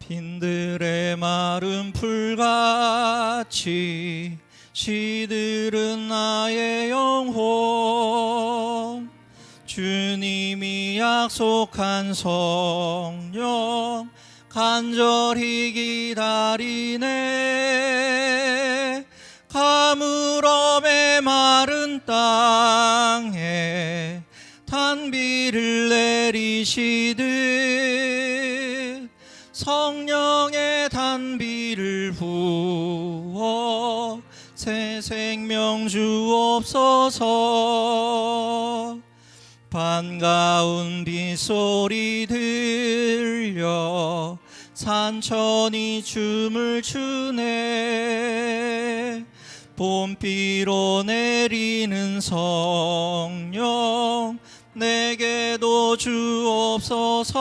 빈들의 마른 풀같이 시들은 나의 영혼, 주님이 약속한 성령 간절히 기다리네. 가물어 메마른 땅에 단비를 내리시듯 성령의 단비를 부어 새 생명 주옵소서. 반가운 빗소리 들려 산천이 춤을 추네. 봄비로 내리는 성령 내게도 주옵소서.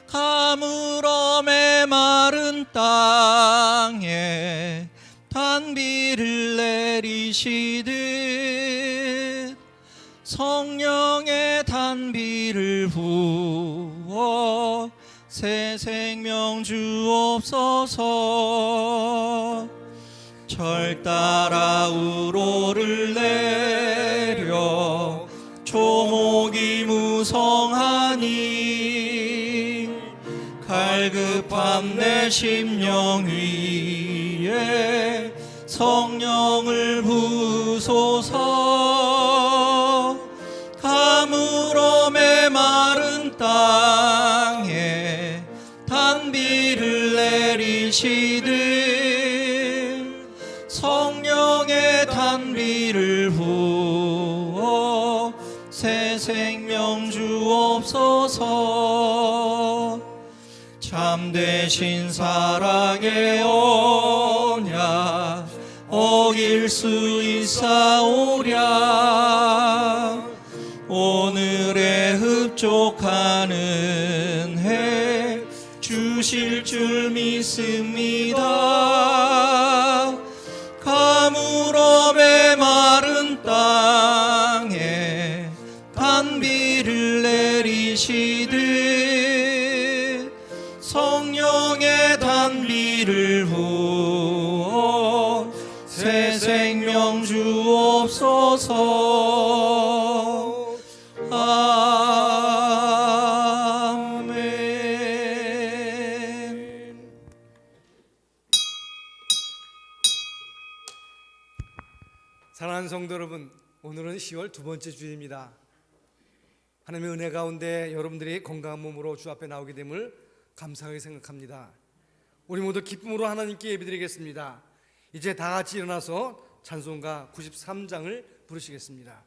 가물어 메마른 땅에 단비를 내리시듯 성령의 단비를 부어 새 생명 주옵소서. 절 따라 우로를 내려 초목이 무성하니 갈급한 내 심령 위에 성령을 부소서. 가물어 메마른 땅에 단비를 내리시듯 성령의 단비를 부어 새 생명 주옵소서. 참되신 사랑의 언약 어길 수 있사오랴. 오늘의 흡족한 은혜 주실 줄 믿습니다. 가물어 메마른 땅에 단비를 내리시듯 성령의 단비를 부어 새 생명 주옵소서. 아멘. 사랑하는 성도 여러분, 오늘은 10월 두 번째 주일입니다. 하나님의 은혜 가운데 여러분들이 건강한 몸으로 주 앞에 나오게 됨을 감사하게 생각합니다. 우리 모두 기쁨으로 하나님께 예배드리겠습니다. 이제 다 같이 일어나서 찬송가 93장을 부르시겠습니다.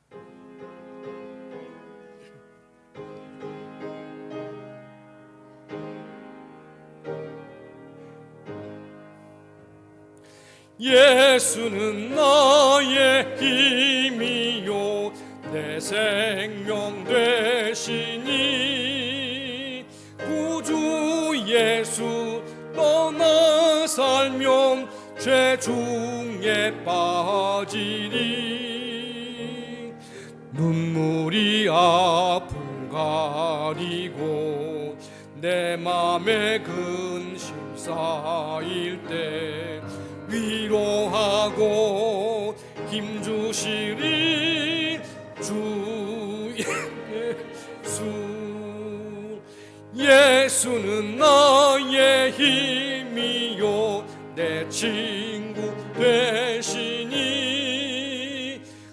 예수는 나의 힘이요 내 생명 되시니 구주 예수 떠나 살면 죄 중에 빠지리. 눈물이 아픔 가리고 내 맘에 근심 쌓일 때 위로하고 힘주시리 주 예수. 예수는 나의 힘이요 내 친구 되시니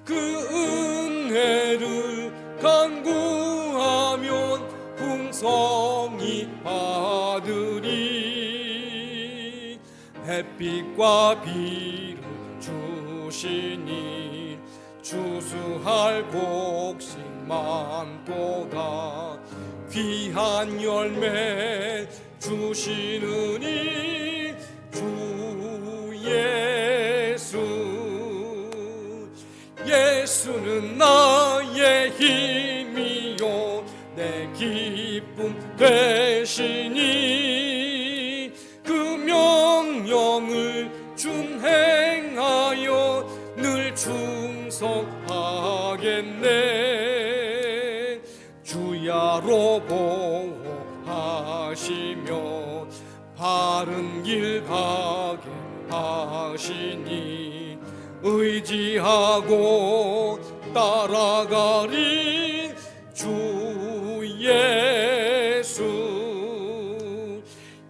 그 은혜를 간구하면 풍성히 받으리. 햇빛과 비를 주시니 추수할 곡식만 보다 귀한 열매 주시느니 주 예수. 예수는 나의 힘이요 내 기쁨 되시니 그 명령을 준행하여 늘 충성하겠네. 주야로 보호하 하시며 바른 길 가게 하시니 의지하고 따라가리 주 예수.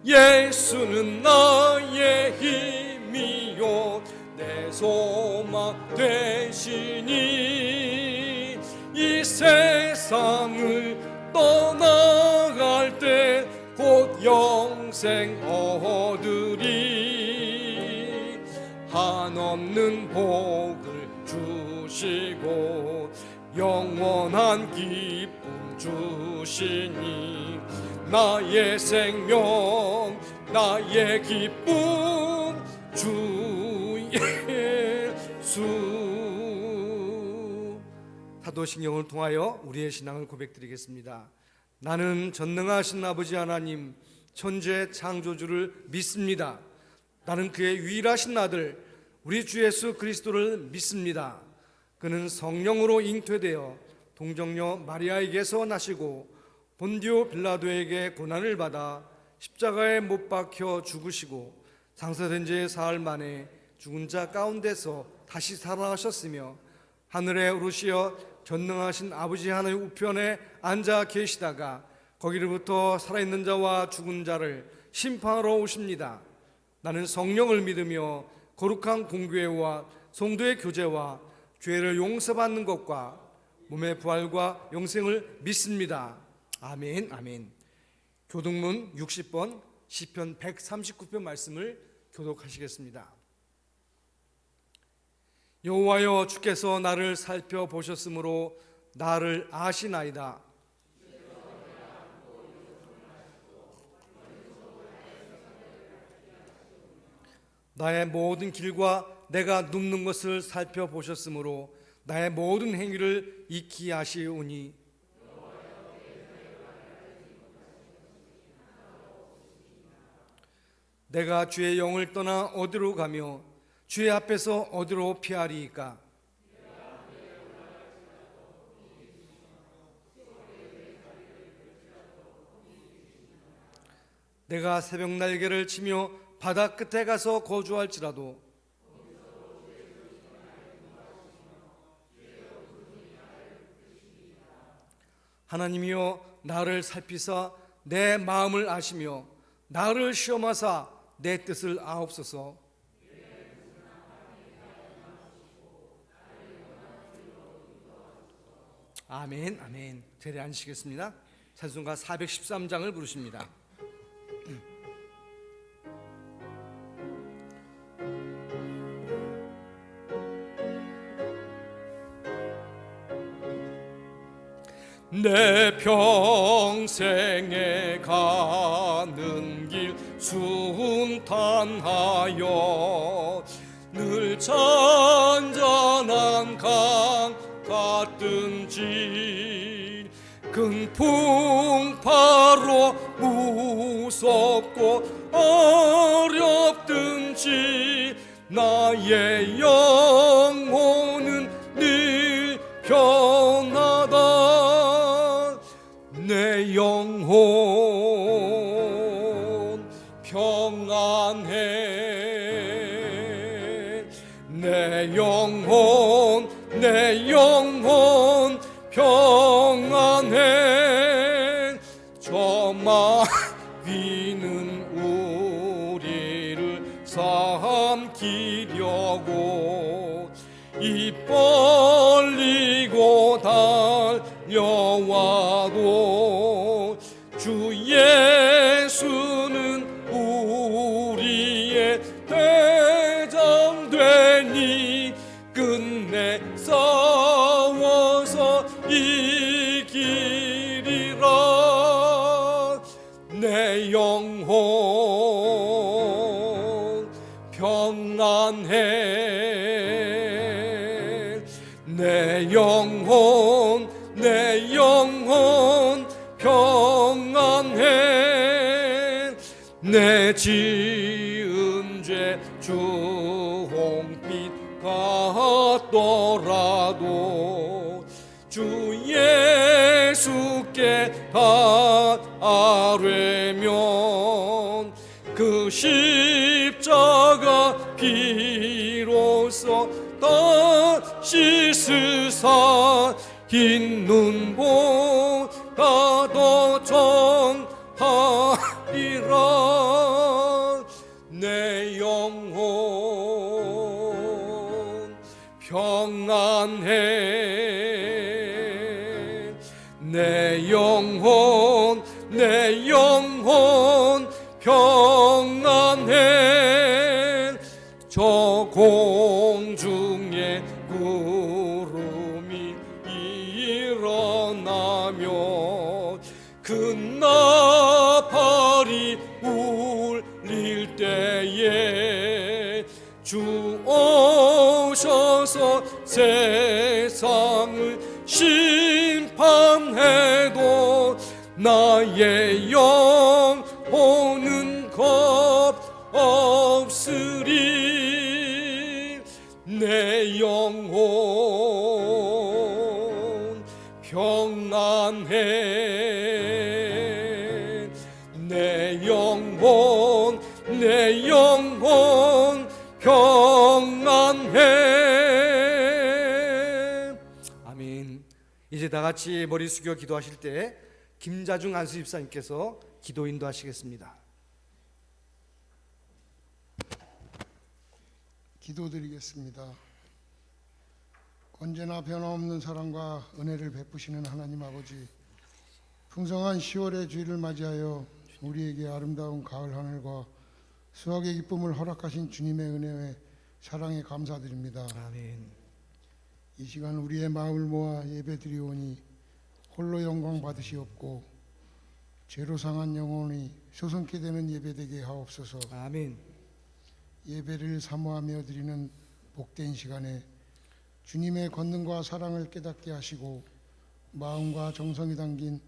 예수는 나의 힘이요 내 소망 되시니 이 세상을 떠나갈 때 곧 영생 얻으리. 한없는 복을 주시고 영원한 기쁨 주시니 나의 생명 나의 기쁨 주 예수. 사도신경을 통하여 우리의 신앙을 고백드리겠습니다. 나는 전능하신 아버지 하나님 천재 창조주를 믿습니다. 나는 그의 유일하신 아들 우리 주 예수 그리스도를 믿습니다. 그는 성령으로 잉태되어 동정녀 마리아에게서 나시고 본디오 빌라도에게 고난을 받아 십자가에 못 박혀 죽으시고 장사된 지 사흘 만에 죽은 자 가운데서 다시 살아나셨으며 하늘에 오르시어 전능하신 아버지 하나님 우편에 앉아 계시다가 거기로부터 살아있는 자와 죽은 자를 심판하러 오십니다. 나는 성령을 믿으며 거룩한 공교회와 성도의 교제와 죄를 용서받는 것과 몸의 부활과 영생을 믿습니다. 아멘. 아멘. 교독문 60번 시편 139편 말씀을 교독하시겠습니다. 여호와여 주께서 나를 살펴보셨으므로 나를 아시나이다. 나의 모든 길과 내가 눕는 것을 살펴보셨으므로 나의 모든 행위를 익히 아시오니 내가 주의 영을 떠나 어디로 가며 주의 앞에서 어디로 피하리이까? 내가 새벽 날개를 치며 바다 끝에 가서 거주할지라도 하나님이여 나를 살피사 내 마음을 아시며 나를 시험하사 내 뜻을 아옵소서. 아멘. 아멘. 자리에 앉으시겠습니다. 찬송가 413장을 부르십니다. 내 평생에 가는 길 순탄하여 늘 잔잔한 강 같든지 근풍파로 무섭고 어렵든지 나의 영혼은 늘 평안하다. 내 영혼 평안해. 내 영혼 평안해. 저 마귀는 우리를 삼키려고 입 벌리고 달려와도 주 예수는 우리의 대장 되니 끝내 싸워서 이기리라. 내 영혼 평안해. 내 영혼 평안해. 내 지은 죄 주홍빛 같더라도 주 예수께 다 아뢰면 그 십자가 비로소 다시 스사 있는 보다도 정하리라. 내 영혼 평안해. 내 영혼 평안해. 저 공중에 구름이 일어나며 그 나팔이 울릴 때에 주 오셔서 세상을 심판해도 나의 영혼은 겁 없으리. 내 영혼 평안해. 내 영혼 평안해. 아멘. 이제 다 같이 머리 숙여 기도하실 때 김자중 안수 집사님께서 기도 인도하시겠습니다. 기도드리겠습니다. 언제나 변함없는 사랑과 은혜를 베푸시는 하나님 아버지, 풍성한 10월의 주일을 맞이하여 우리에게 아름다운 가을 하늘과 수확의 기쁨을 허락하신 주님의 은혜에 사랑에 감사드립니다. 아멘. 이 시간 우리의 마음을 모아 예배드리오니 홀로 영광 받으시옵고 죄로 상한 영혼이 소성케 되는 예배되게 하옵소서. 아멘. 예배를 사모하며 드리는 복된 시간에 주님의 권능과 사랑을 깨닫게 하시고 마음과 정성이 담긴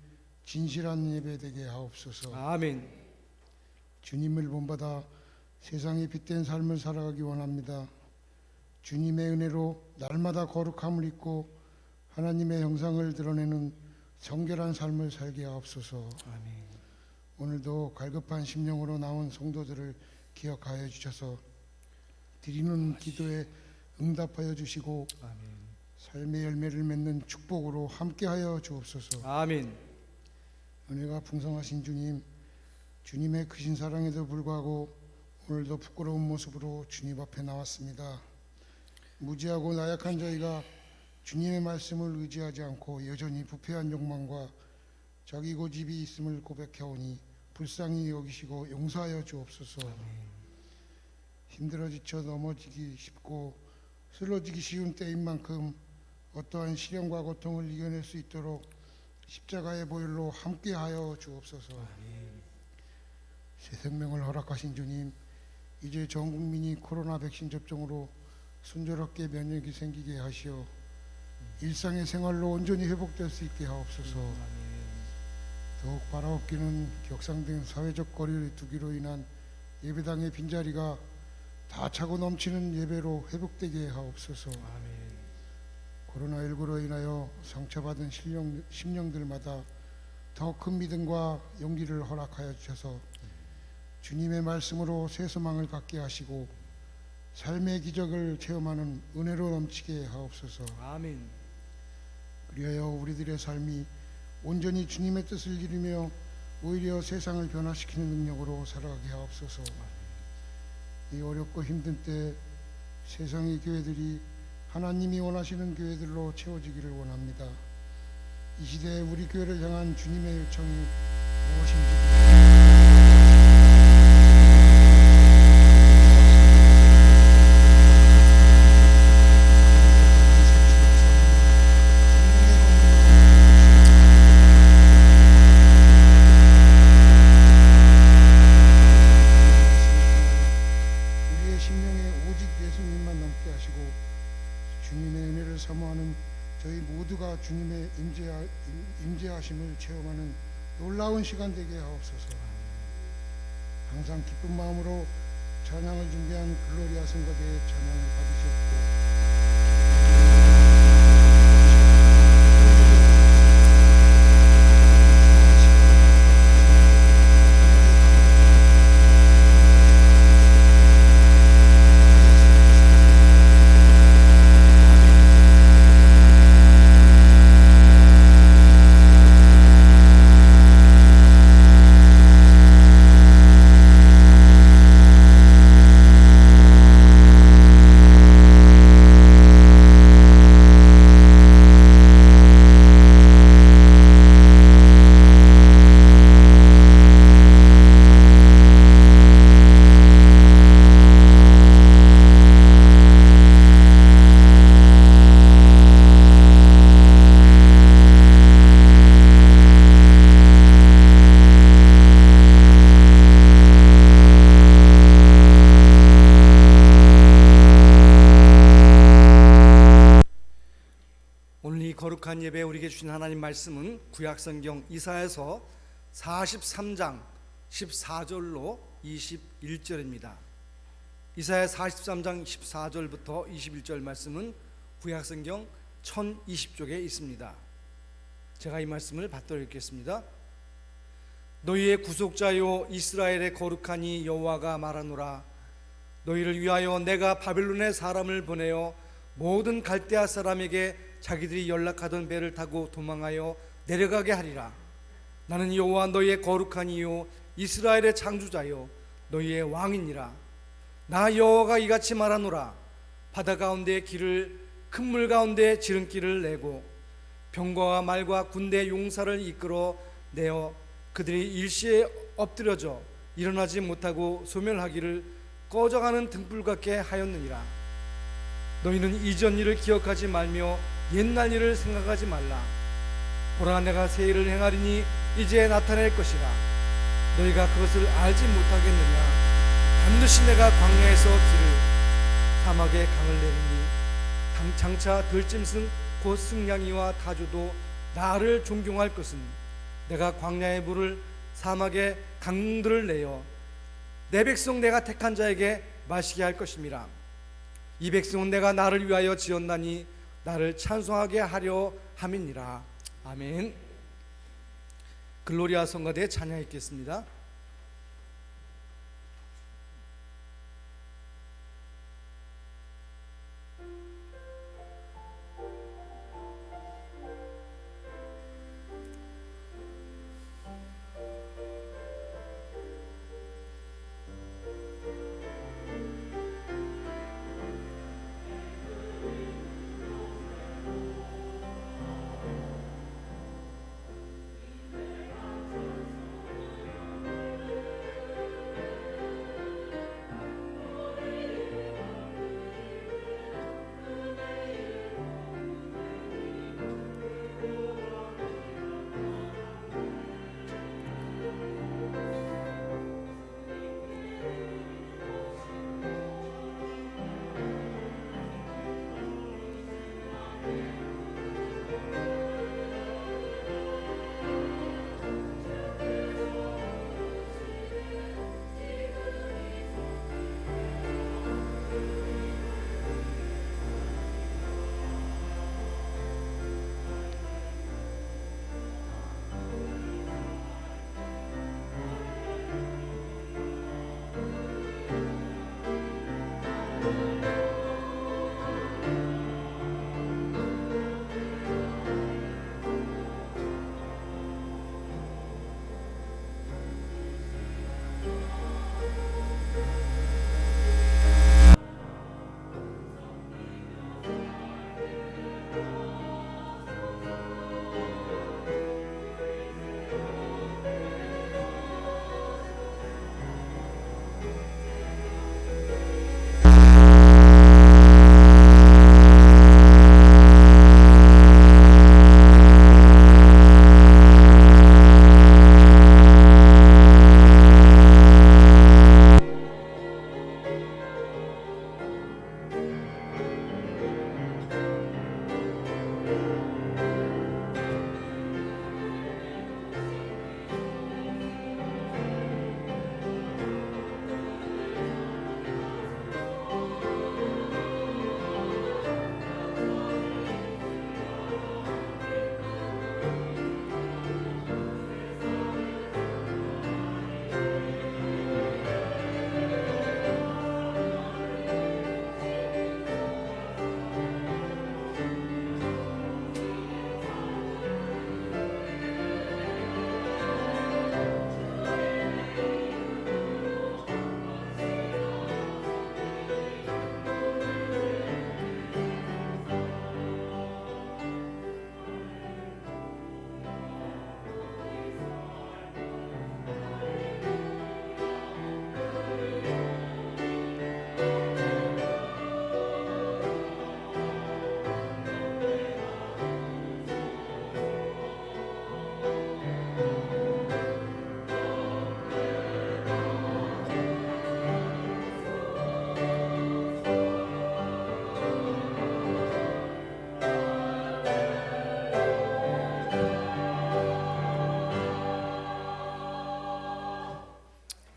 진실한 예배 되게 하옵소서. 아멘. 주님을 본받아 세상에 빛된 삶을 살아가기 원합니다. 주님의 은혜로 날마다 거룩함을 입고 하나님의 형상을 드러내는 정결한 삶을 살게 하옵소서. 아멘. 오늘도 갈급한 심령으로 나온 성도들을 기억하여 주셔서 드리는 기도에 응답하여 주시고 아멘. 삶의 열매를 맺는 축복으로 함께하여 주옵소서. 아멘. 은혜가 풍성하신 주님, 주님의 크신 사랑에도 불구하고 오늘도 부끄러운 모습으로 주님 앞에 나왔습니다. 무지하고 나약한 저희가 주님의 말씀을 의지하지 않고 여전히 부패한 욕망과 자기 고집이 있음을 고백해오니 불쌍히 여기시고 용서하여 주옵소서. 힘들어 지쳐 넘어지기 쉽고 쓰러지기 쉬운 때인 만큼 어떠한 시련과 고통을 이겨낼 수 있도록 십자가의 보혈로 함께하여 주옵소서. 새 생명을 허락하신 주님, 이제 전 국민이 코로나 백신 접종으로 순조롭게 면역이 생기게 하시어 일상의 생활로 온전히 회복될 수 있게 하옵소서. 더욱 바라옵기는 격상된 사회적 거리를 두기로 인한 예배당의 빈자리가 다 차고 넘치는 예배로 회복되게 하옵소서. 코로나19로 인하여 상처받은 심령들마다 더 큰 믿음과 용기를 허락하여 주셔서 주님의 말씀으로 새 소망을 갖게 하시고 삶의 기적을 체험하는 은혜로 넘치게 하옵소서. 아멘. 그리하여 우리들의 삶이 온전히 주님의 뜻을 이루며 오히려 세상을 변화시키는 능력으로 살아가게 하옵소서. 이 어렵고 힘든 때 세상의 교회들이 하나님이 원하시는 교회들로 채워지기를 원합니다. 이 시대에 우리 교회를 향한 주님의 요청이 무엇인지 우리의 심령에 오직 예수님만 남게 하시고 주님의 은혜를 사모하는 저희 모두가 주님의 임재하심을 체험하는 놀라운 시간 되게 하옵소서. 항상 기쁜 마음으로 찬양을 준비한 글로리아 성가대의 찬양을 받으시옵고 예배 우리에게 주신 하나님 말씀은 구약성경 이사야서 43장 14절로 21절입니다. 이사야 43장 14절부터 21절 말씀은 구약성경 1020쪽에 있습니다. 제가 이 말씀을 받들어 읽겠습니다. 너희의 구속자요 이스라엘의 거룩하니 여호와가 말하노라. 너희를 위하여 내가 바벨론의 사람을 보내어 모든 갈대아 사람에게 자기들이 연락하던 배를 타고 도망하여 내려가게 하리라. 나는 여호와 너희의 거룩한 이요 이스라엘의 창조자요 너희의 왕이니라. 나 여호와가 이같이 말하노라. 바다 가운데 길을 큰 물 가운데 지름길을 내고 병거와 말과 군대 용사를 이끌어 내어 그들이 일시에 엎드려져 일어나지 못하고 소멸하기를 꺼져가는 등불 같게 하였느니라. 너희는 이전 일을 기억하지 말며 옛날 일을 생각하지 말라. 보라, 내가 새 일을 행하리니 이제 나타낼 것이라. 너희가 그것을 알지 못하겠느냐. 반드시 내가 광야에서 길을 사막에 강을 내리니 장차 들짐승 곧 승냥이와 타조도 나를 존경할 것은 내가 광야의 물을 사막에 강들을 내어 내 백성 내가 택한 자에게 마시게 할 것임이라. 이 백성은 내가 나를 위하여 지었나니 나를 찬송하게 하려 함이니라. 아멘. 글로리아 성가대 찬양 읽겠습니다.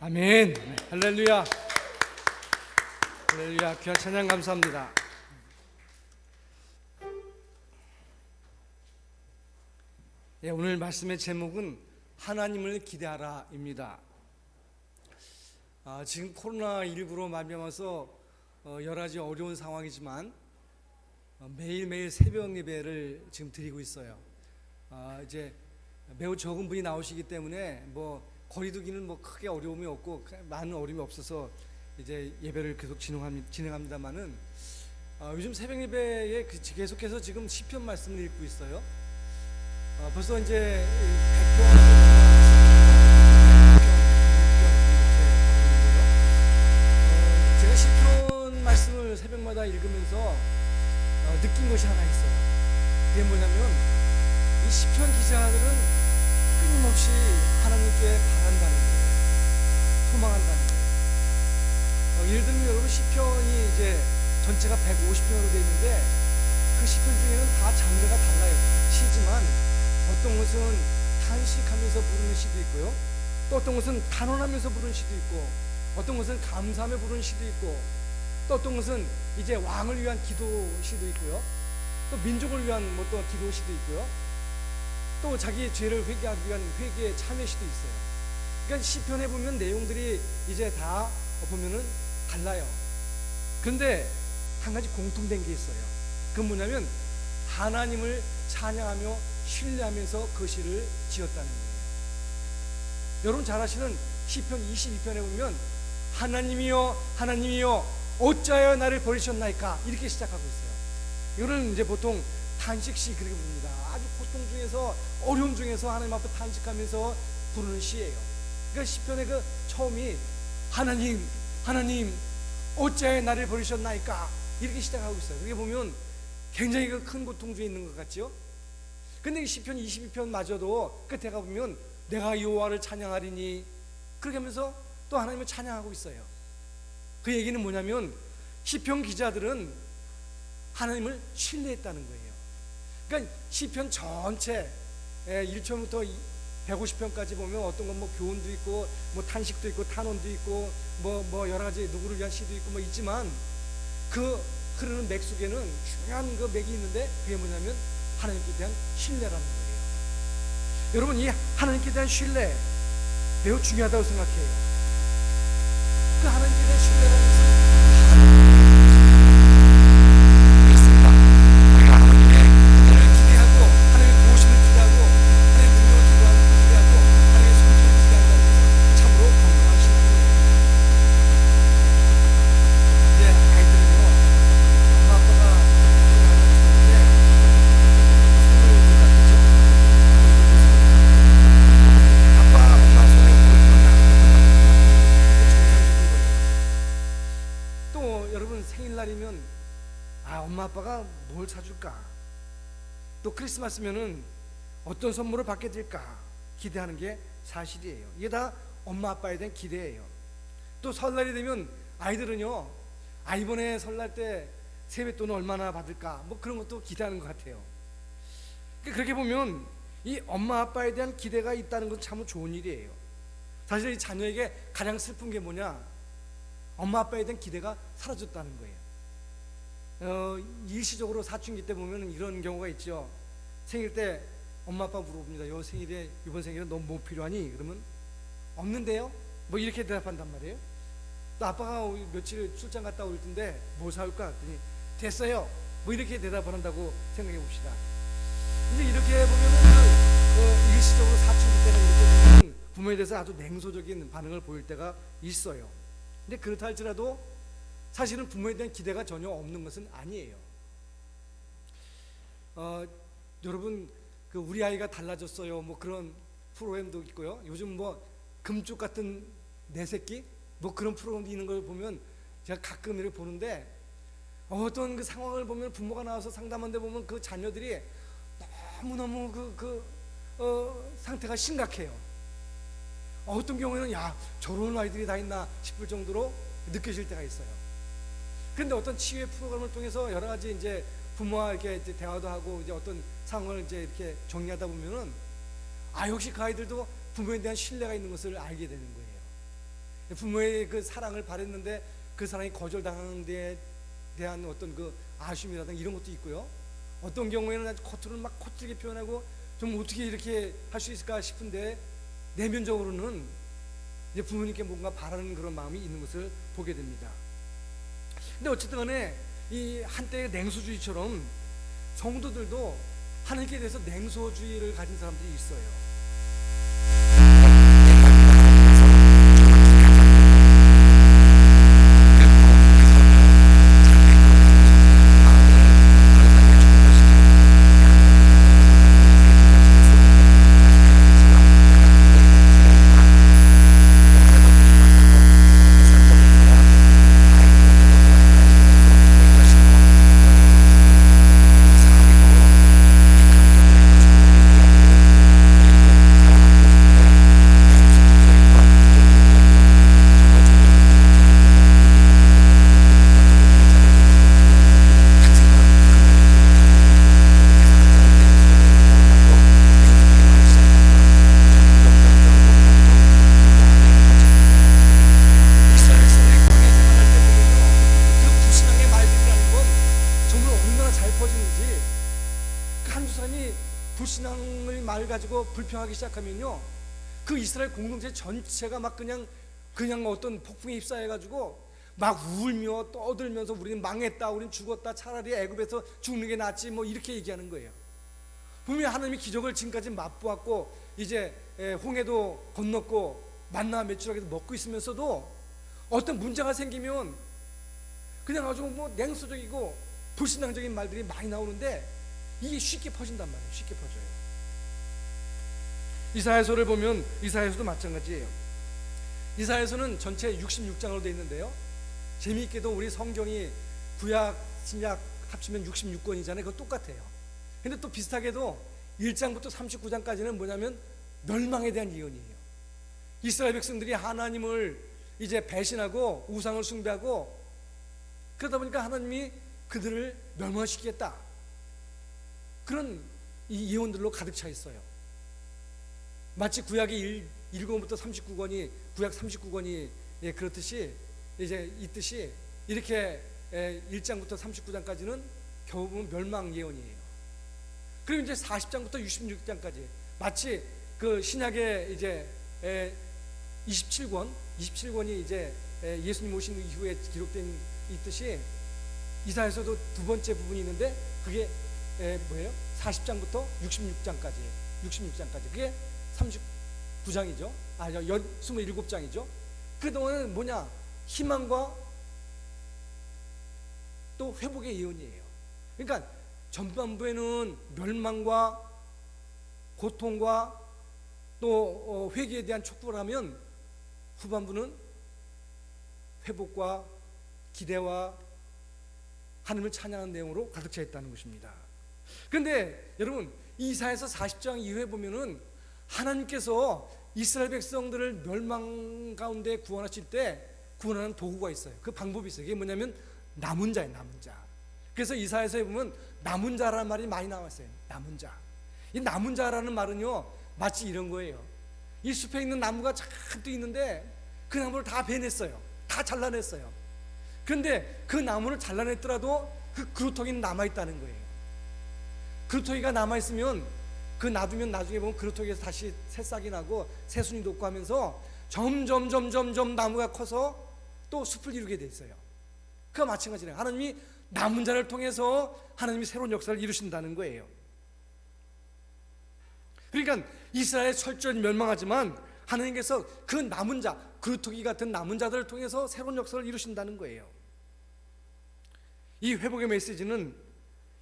아멘. 할렐루야. 할렐루야. 귀한 찬양 감사합니다. 예, 오늘 말씀의 제목은 하나님을 기대하라입니다. 지금 코로나19로 말미암아서 여러 가지 어려운 상황이지만 매일매일 새벽 예배를 지금 드리고 있어요. 이제 매우 적은 분이 나오시기 때문에 뭐 거리두기는 뭐 크게 어려움이 없고 많은 어려움이 없어서 이제 예배를 계속 진행합니다만은 요즘 새벽 예배에 계속해서 지금 시편 말씀을 읽고 있어요. 벌써 이제 100편 제가 시편 말씀을 새벽마다 읽으면서 느낀 것이 하나 있어요. 그게 뭐냐면 이 시편 기자들은 끊임없이 하나님께 바란다는 거예요. 소망한다는 거예요. 예를 들면 여러분 시편이 이제 전체가 150편으로 되어 있는데 그 시편 중에는 다 장르가 달라요. 시지만 어떤 것은 탄식하면서 부르는 시도 있고요, 또 어떤 것은 단언하면서 부르는 시도 있고, 어떤 것은 감사하며 부르는 시도 있고, 또 어떤 것은 이제 왕을 위한 기도 시도 있고요, 또 민족을 위한 또 기도 시도 있고요, 또 자기의 죄를 회개하기 위한 회개의 참회시도 있어요. 그러니까 시편에 보면 내용들이 이제 다 보면은 달라요. 그런데 한 가지 공통된 게 있어요. 그건 뭐냐면 하나님을 찬양하며 신뢰하면서 그 시를 지었다는 거예요. 여러분 잘 아시는 시편 22편에 보면 하나님이여 하나님이여 어찌하여 나를 버리셨나이까 이렇게 시작하고 있어요. 이거는 이제 보통 탄식시 그렇게 부릅니다. 아주 고통 중에서 어려움 중에서 하나님 앞에 탄식하면서 부르는 시예요. 그러니까 시편의 그 처음이 하나님 어찌하여 나를 버리셨나이까 이렇게 시작하고 있어요. 그게 보면 굉장히 그 큰 고통 중에 있는 것 같죠. 근데 이 시편 22편 마저도 끝에 가보면 내가 여호와를 찬양하리니 그렇게 하면서 또 하나님을 찬양하고 있어요. 그 얘기는 뭐냐면 시편 기자들은 하나님을 신뢰했다는 거예요. 그러니까 시편 전체 1편부터 150편까지 보면 어떤 건 뭐 교훈도 있고 뭐 탄식도 있고 탄원도 있고 뭐 여러 가지 누구를 위한 시도 있고 뭐 있지만 그 흐르는 맥 속에는 중요한 그 맥이 있는데 그게 뭐냐면 하나님께 대한 신뢰라는 거예요. 여러분 이 하나님께 대한 신뢰 매우 중요하다고 생각해요. 그 하나님께 대한 신뢰라는 것은 생일날이면 엄마 아빠가 뭘 사줄까, 또 크리스마스면은 어떤 선물을 받게 될까 기대하는 게 사실이에요. 이게 다 엄마 아빠에 대한 기대예요. 또 설날이 되면 아이들은요 이번에 설날 때 세뱃돈을 얼마나 받을까 뭐 그런 것도 기대하는 것 같아요. 그렇게 보면 이 엄마 아빠에 대한 기대가 있다는 건 참 좋은 일이에요. 사실 이 자녀에게 가장 슬픈 게 뭐냐, 엄마 아빠에 대한 기대가 사라졌다는 거예요. 일시적으로 사춘기 때 보면 이런 경우가 있죠. 생일 때 엄마 아빠 물어봅니다. 이번 생일에 너 뭐 필요하니? 그러면 없는데요? 뭐 이렇게 대답한단 말이에요. 또 아빠가 며칠 출장 갔다 올 텐데 뭐 사올까? 그랬더니 됐어요. 뭐 이렇게 대답을 한다고 생각해 봅시다. 이제 이렇게 보면은 일시적으로 사춘기 때는 이렇게 보면 부모에 대해서 아주 냉소적인 반응을 보일 때가 있어요. 근데 그렇다 할지라도 사실은 부모에 대한 기대가 전혀 없는 것은 아니에요. 여러분 우리 아이가 달라졌어요 뭐 그런 프로그램도 있고요. 요즘 뭐 금쪽 같은 내 새끼 뭐 그런 프로그램도 있는 걸 보면 제가 가끔 이렇게 보는데 어떤 그 상황을 보면 부모가 나와서 상담하는데 보면 그 자녀들이 너무너무 상태가 심각해요. 어떤 경우에는 저런 아이들이 다 있나 싶을 정도로 느껴질 때가 있어요. 그런데 어떤 치유의 프로그램을 통해서 여러 가지 이제 부모와 이렇게 이제 대화도 하고 이제 어떤 상황을 이제 이렇게 정리하다 보면은 역시 그 아이들도 부모에 대한 신뢰가 있는 것을 알게 되는 거예요. 부모의 그 사랑을 바랬는데 그 사랑이 거절당하는 데 대한 어떤 그 아쉬움이라든가 이런 것도 있고요. 어떤 경우에는 아주 겉으로는 막 코칠게 표현하고 좀 어떻게 이렇게 할 수 있을까 싶은데 내면적으로는 이제 부모님께 뭔가 바라는 그런 마음이 있는 것을 보게 됩니다. 근데 어쨌든 간에 이 한때의 냉소주의처럼 성도들도 하나님께 대해서 냉소주의를 가진 사람들이 있어요. 불신앙을 말 가지고 불평하기 시작하면요, 그 이스라엘 공동체 전체가 막 그냥 어떤 폭풍에 휩싸여가지고 막 울며 떠들면서 우리는 망했다, 우리는 죽었다, 차라리 애굽에서 죽는 게 낫지, 뭐 이렇게 얘기하는 거예요. 분명히 하나님이 기적을 지금까지 맛보았고 이제 홍해도 건넜고 만나 메추라기도 먹고 있으면서도 어떤 문제가 생기면 그냥 아주 뭐 냉소적이고 불신앙적인 말들이 많이 나오는데 이게 쉽게 퍼진단 말이에요. 쉽게 퍼져요. 이사야서를 보면 이사야서도 마찬가지예요. 이사야서는 전체 66장으로 되어 있는데요, 재미있게도 우리 성경이 구약 신약 합치면 66권이잖아요. 그거 똑같아요. 근데 또 비슷하게도 1장부터 39장까지는 뭐냐면 멸망에 대한 예언이에요. 이스라엘 백성들이 하나님을 이제 배신하고 우상을 숭배하고 그러다 보니까 하나님이 그들을 멸망시키겠다, 그런 이 예언들로 가득 차 있어요. 마치 구약의 1권부터 39권이 구약 39권이 그렇듯이 이제 있듯이 이렇게 1장부터 39장까지는 겨우 보면 멸망 예언이에요. 그리고 이제 40장부터 66장까지 마치 그 신약의 이제 27권이 이제 예수님 오신 이후에 기록된 있듯이 이사야서도 두 번째 부분이 있는데 그게 뭐예요? 40장부터 66장까지 그게 39장이죠. 27장이죠. 그동안은 뭐냐? 희망과 또 회복의 예언이에요. 그러니까 전반부에는 멸망과 고통과 또 회개에 대한 촉구를 하면 후반부는 회복과 기대와 하나님을 찬양하는 내용으로 가득 차 있다는 것입니다. 그런데 여러분, 이사야서 40장 이후에 보면은 하나님께서 이스라엘 백성들을 멸망 가운데 구원하실 때 구원하는 도구가 있어요. 그 방법이 있어요. 그게 뭐냐면 남은 자예요. 남은 자. 그래서 이사야서에 보면 남은 자라는 말이 많이 나왔어요. 남은 자. 이 남은 자라는 말은요, 마치 이런 거예요. 이 숲에 있는 나무가 잔뜩 있는데 그 나무를 다 베냈어요. 다 잘라냈어요. 그런데 그 나무를 잘라냈더라도 그 그루터기는 남아있다는 거예요. 그루터기가 남아있으면 그 놔두면 나중에 보면 그루터기에서 다시 새싹이 나고 새순이 돋고 하면서 점점 나무가 커서 또 숲을 이루게 돼 있어요. 그와 마찬가지예요. 하나님이 남은 자를 통해서 하나님이 새로운 역사를 이루신다는 거예요. 그러니까 이스라엘 철저히 멸망하지만 하나님께서 그 남은 자, 그루터기 같은 남은 자들을 통해서 새로운 역사를 이루신다는 거예요. 이 회복의 메시지는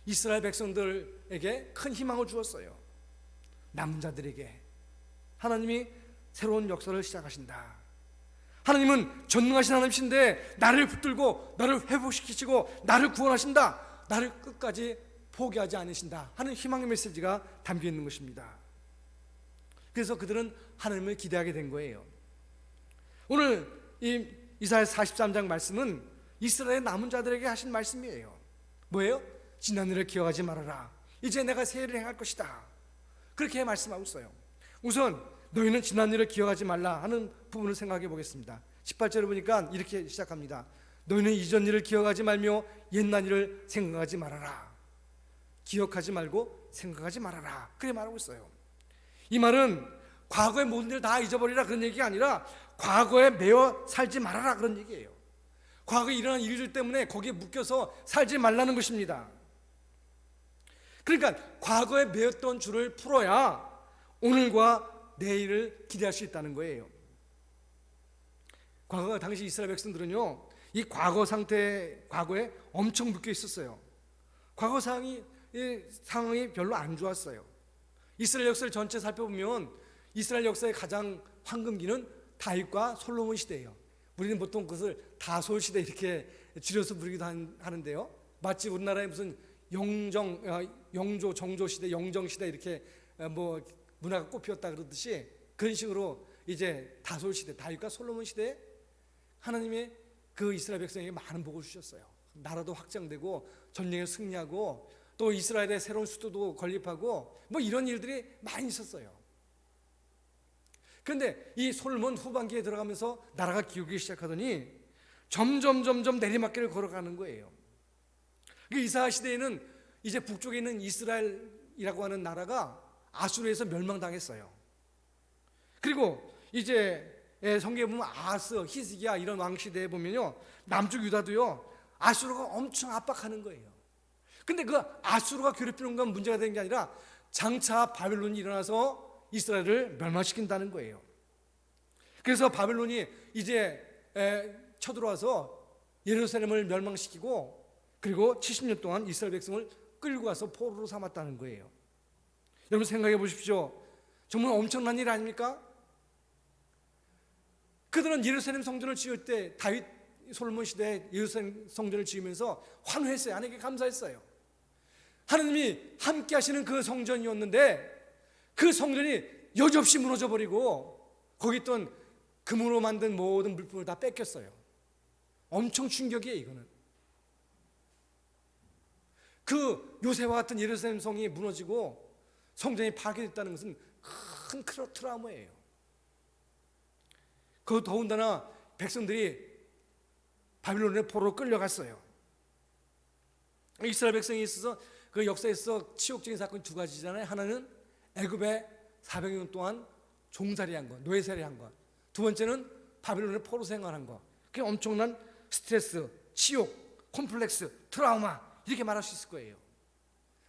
이스라엘 백성들에게 큰 희망을 주었어요. 남은 자들에게 하나님이 새로운 역사를 시작하신다. 하나님은 전능하신 하나님이신데 나를 붙들고 나를 회복시키시고 나를 구원하신다, 나를 끝까지 포기하지 않으신다 하는 희망의 메시지가 담겨 있는 것입니다. 그래서 그들은 하나님을 기대하게 된 거예요. 오늘 이 이사야 43장 말씀은 이스라엘 남은 자들에게 하신 말씀이에요. 뭐예요? 지난 일을 기억하지 말아라. 이제 내가 새 일을 행할 것이다. 그렇게 말씀하고 있어요. 우선 너희는 지난 일을 기억하지 말라 하는 부분을 생각해 보겠습니다. 18절을 보니까 이렇게 시작합니다. 너희는 이전 일을 기억하지 말며 옛날 일을 생각하지 말아라. 기억하지 말고 생각하지 말아라, 그래 말하고 있어요. 이 말은 과거의 모든 일을 다 잊어버리라 그런 얘기가 아니라 과거에 매여 살지 말아라 그런 얘기예요. 과거에 일어난 일들 때문에 거기에 묶여서 살지 말라는 것입니다. 그러니까 과거에 매였던 줄을 풀어야 오늘과 내일을 기대할 수 있다는 거예요. 과거 당시 이스라엘 백성들은요, 이 과거에 엄청 묶여 있었어요. 과거 상황이 별로 안 좋았어요. 이스라엘 역사를 전체 살펴보면 이스라엘 역사의 가장 황금기는 다윗과 솔로몬 시대예요. 우리는 보통 그것을 다솔 시대 이렇게 줄여서 부르기도 하는데요. 마치 우리나라의 무슨 영조, 정조 시대, 영정 시대 이렇게 뭐 문화가 꽃피웠다 그러듯이 그런 식으로 이제 다솔 시대, 다윗과 솔로몬 시대에 하나님의 그 이스라엘 백성에게 많은 복을 주셨어요. 나라도 확장되고 전쟁에 승리하고 또 이스라엘의 새로운 수도도 건립하고 뭐 이런 일들이 많이 있었어요. 그런데 이 솔몬 후반기에 들어가면서 나라가 기우기 시작하더니 점점 내리막길을 걸어가는 거예요. 이사야 시대에는 이제 북쪽에 있는 이스라엘이라고 하는 나라가 아수르에서 멸망당했어요. 그리고 이제 성경에 보면 아스, 히스기야 이런 왕 시대에 보면요, 남쪽 유다도요 아수르가 엄청 압박하는 거예요. 근데 그 아수르가 괴롭히는 건 문제가 되는 게 아니라 장차 바벨론이 일어나서 이스라엘을 멸망시킨다는 거예요. 그래서 바벨론이 이제 쳐들어와서 예루살렘을 멸망시키고 그리고 70년 동안 이스라엘 백성을 끌고 가서 포로로 삼았다는 거예요. 여러분 생각해 보십시오. 정말 엄청난 일 아닙니까? 그들은 예루살렘 성전을 지을 때 다윗 솔로몬 시대에 예루살렘 성전을 지으면서 환호했어요. 하나님께 감사했어요. 하나님이 함께 하시는 그 성전이었는데 그 성전이 여지없이 무너져버리고 거기 있던 금으로 만든 모든 물품을 다 뺏겼어요. 엄청 충격이에요. 이거는 그 요새와 같은 예루살렘 성이 무너지고 성전이 파괴됐다는 것은 큰 트라우마예요. 그 더군다나 백성들이 바빌론의 포로로 끌려갔어요. 이스라엘 백성이 있어서 그 역사에 있어 치욕적인 사건이 두 가지잖아요. 하나는 애굽에 400년 동안 종살이한 거, 노예살이한 거. 두 번째는 바빌론의 포로 생활한 거. 그게 엄청난 스트레스, 치욕, 콤플렉스, 트라우마 이렇게 말할 수 있을 거예요.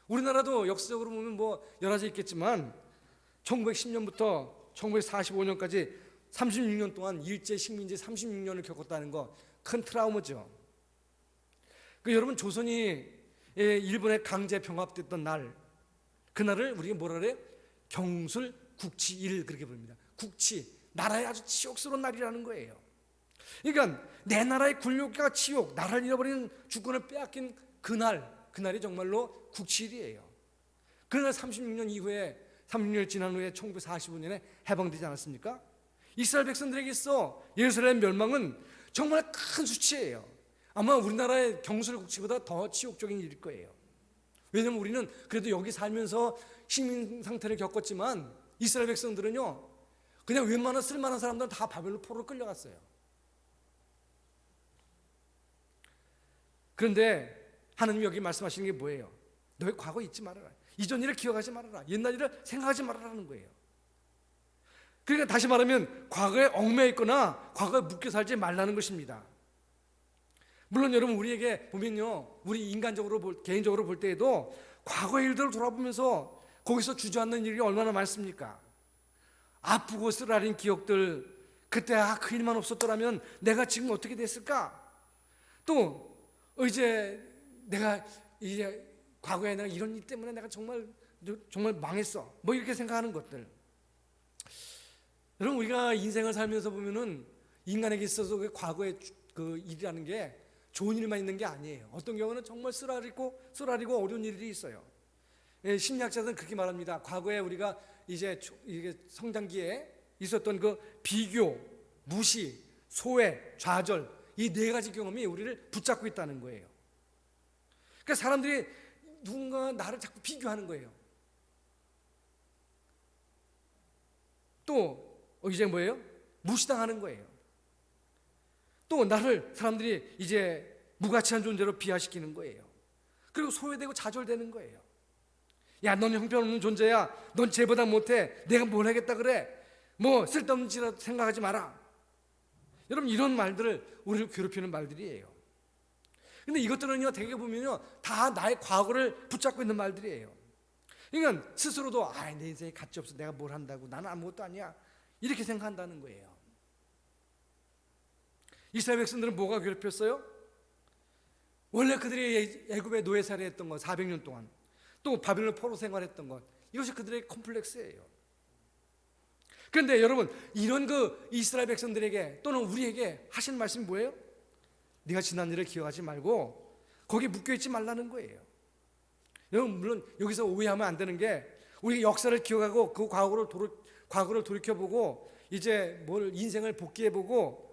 우리나라도 역사적으로 보면 뭐 여러 가지 있겠지만 1910년부터 1945년까지 36년 동안 일제 식민지 36년을 겪었다는 거 큰 트라우마죠. 여러분 조선이 일본에 강제 병합됐던 날, 그날을 우리가 뭐라 그래요? 경술국치일 그렇게 부릅니다. 국치, 나라의 아주 치욕스러운 날이라는 거예요. 그러니까 내 나라의 굴욕과 치욕, 나라를 잃어버리는 주권을 빼앗긴 그날이 정말로 국치일이에요. 그날 36년 이후에 36년 지난 후에 1945년에 해방되지 않았습니까? 이스라엘 백성들에게 있어 예루살렘 멸망은 정말 큰 수치예요. 아마 우리나라의 경술국치보다 더 치욕적인 일일 거예요. 왜냐하면 우리는 그래도 여기 살면서 식민 상태를 겪었지만 이스라엘 백성들은요 그냥 웬만한 쓸만한 사람들은 다 바벨론 포로로 끌려갔어요. 그런데 하나님이 여기 말씀하시는 게 뭐예요? 너의 과거 잊지 말아라. 이전 일을 기억하지 말아라. 옛날 일을 생각하지 말아라는 거예요. 그러니까 다시 말하면 과거에 얽매여 있거나 과거에 묶여 살지 말라는 것입니다. 물론 여러분 우리에게 보면요, 우리 인간적으로 개인적으로 볼 때에도 과거의 일들을 돌아보면서 거기서 주저앉는 일이 얼마나 많습니까? 아프고 쓰라린 기억들, 그때 그 일만 없었더라면 내가 지금 어떻게 됐을까? 또 이제 내가 이제 과거에 내가 이런 일 때문에 내가 정말 망했어, 뭐 이렇게 생각하는 것들. 여러분 우리가 인생을 살면서 보면은 인간에게 있어서 그 과거의 그 일이라는 게 좋은 일만 있는 게 아니에요. 어떤 경우는 정말 쓰라리고 어려운 일이 있어요. 심리학자들은 그렇게 말합니다. 과거에 우리가 이제 이게 성장기에 있었던 그 비교, 무시, 소외, 좌절 이 네 가지 경험이 우리를 붙잡고 있다는 거예요. 그러니까 사람들이 누군가 나를 자꾸 비교하는 거예요. 또 이제 뭐예요? 무시당하는 거예요. 또 나를 사람들이 이제 무가치한 존재로 비하시키는 거예요. 그리고 소외되고 좌절되는 거예요. 야, 넌 형편없는 존재야. 넌 쟤보다 못해. 내가 뭘 하겠다 그래. 뭐 쓸데없는 짓이라도 생각하지 마라. 여러분, 이런 말들을 우리를 괴롭히는 말들이에요. 근데 이것들은요, 되게 보면요, 다 나의 과거를 붙잡고 있는 말들이에요. 그러니까 스스로도 내 인생에 가치 없어. 내가 뭘 한다고. 나는 아무것도 아니야. 이렇게 생각한다는 거예요. 이스라엘 백성들은 뭐가 괴롭혔어요? 원래 그들이 애굽의 노예살이 했던 것, 400년 동안, 또 바빌론 포로 생활했던 것, 이것이 그들의 컴플렉스예요. 그런데 여러분, 이런 그 이스라엘 백성들에게 또는 우리에게 하신 말씀이 뭐예요? 네가 지난 일을 기억하지 말고 거기에 묶여있지 말라는 거예요. 여러분, 물론 여기서 오해하면 안 되는 게, 우리 역사를 기억하고 그 과거를 돌이켜보고 이제 뭘 인생을 복귀해보고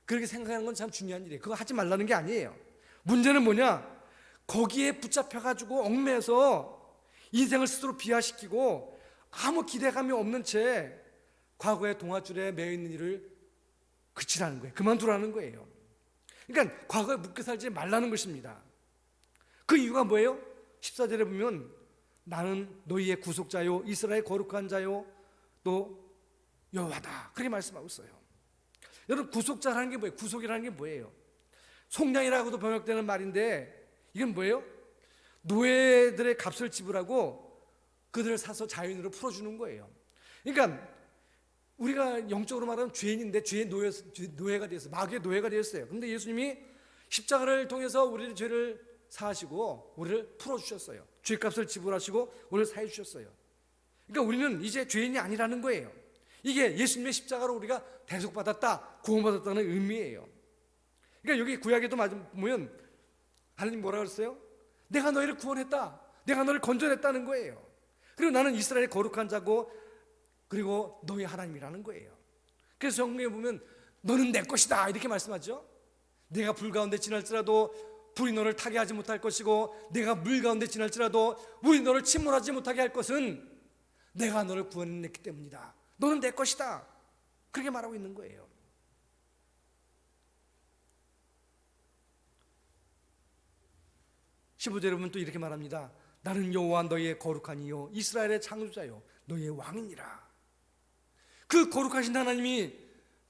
그렇게 생각하는 건 참 중요한 일이에요. 그거 하지 말라는 게 아니에요. 문제는 뭐냐? 거기에 붙잡혀가지고 얽매여서 인생을 스스로 비하시키고 아무 기대감이 없는 채 과거의 동화줄에 매여 있는 일을 그치라는 거예요. 그만두라는 거예요. 그러니까 과거에 묶여 살지 말라는 것입니다. 그 이유가 뭐예요? 14절에 보면 나는 너희의 구속자요 이스라엘 거룩한 자요 또 여호와다, 그렇게 말씀하고 있어요. 여러분, 구속자라는 게 뭐예요? 구속이라는 게 뭐예요? 속량이라고도 번역되는 말인데, 이건 뭐예요? 노예들의 값을 지불하고 그들을 사서 자유인으로 풀어주는 거예요. 그러니까 우리가 영적으로 말하면 죄인인데 죄의 노예가 되었어요. 마귀의 노예가 되었어요. 그런데 예수님이 십자가를 통해서 우리의 죄를 사하시고 우리를 풀어주셨어요. 죄값을 지불하시고 우리를 사해 주셨어요. 그러니까 우리는 이제 죄인이 아니라는 거예요. 이게 예수님의 십자가로 우리가 대속받았다, 구원받았다는 의미예요. 그러니까 여기 구약에도 보면 하나님 뭐라 그랬어요? 내가 너희를 구원했다, 내가 너를 건져냈다는 거예요. 그리고 나는 이스라엘의 거룩한 자고 그리고 너희 하나님이라는 거예요. 그래서 성경에 보면 너는 내 것이다 이렇게 말씀하죠. 내가 불 가운데 지날지라도 불이 너를 타게 하지 못할 것이고, 내가 물 가운데 지날지라도 물이 너를 침몰하지 못하게 할 것은 내가 너를 구원했기 때문이다. 너는 내 것이다. 그렇게 말하고 있는 거예요. (15절에) 보면 또 이렇게 말합니다. 나는 여호와 너희의 거룩한 이요 이스라엘의 창조자요 너희의 왕이니라. 그 거룩하신 하나님이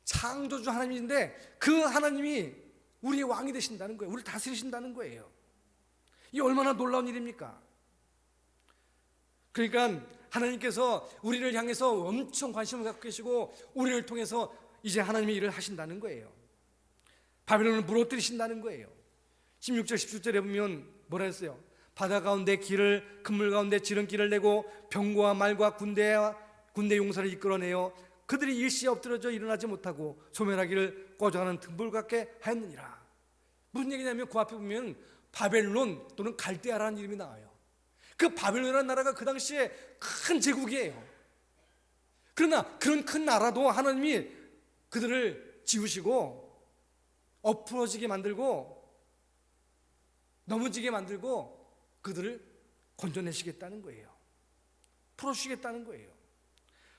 창조주 하나님인데 그 하나님이 우리의 왕이 되신다는 거예요. 우리를 다스리신다는 거예요. 이게 얼마나 놀라운 일입니까? 그러니까 하나님께서 우리를 향해서 엄청 관심을 갖고 계시고 우리를 통해서 이제 하나님의 일을 하신다는 거예요. 바벨론을 무너뜨리신다는 거예요. 16절 17절에 보면 뭐라 했어요? 바다 가운데 길을, 그물 가운데 지름길을 내고 병거와 말과 군대 용사를 이끌어내어 그들이 일시에 엎드려져 일어나지 못하고 소멸하기를 꺼져가는 등불 같게 하였느니라. 무슨 얘기냐면 그 앞에 보면 바벨론 또는 갈대아라는 이름이 나와요. 그 바벨론이라는 나라가 그 당시에 큰 제국이에요. 그러나 그런 큰 나라도 하나님이 그들을 지우시고 엎어지게 만들고 넘어지게 만들고 그들을 건져내시겠다는 거예요. 풀어주시겠다는 거예요.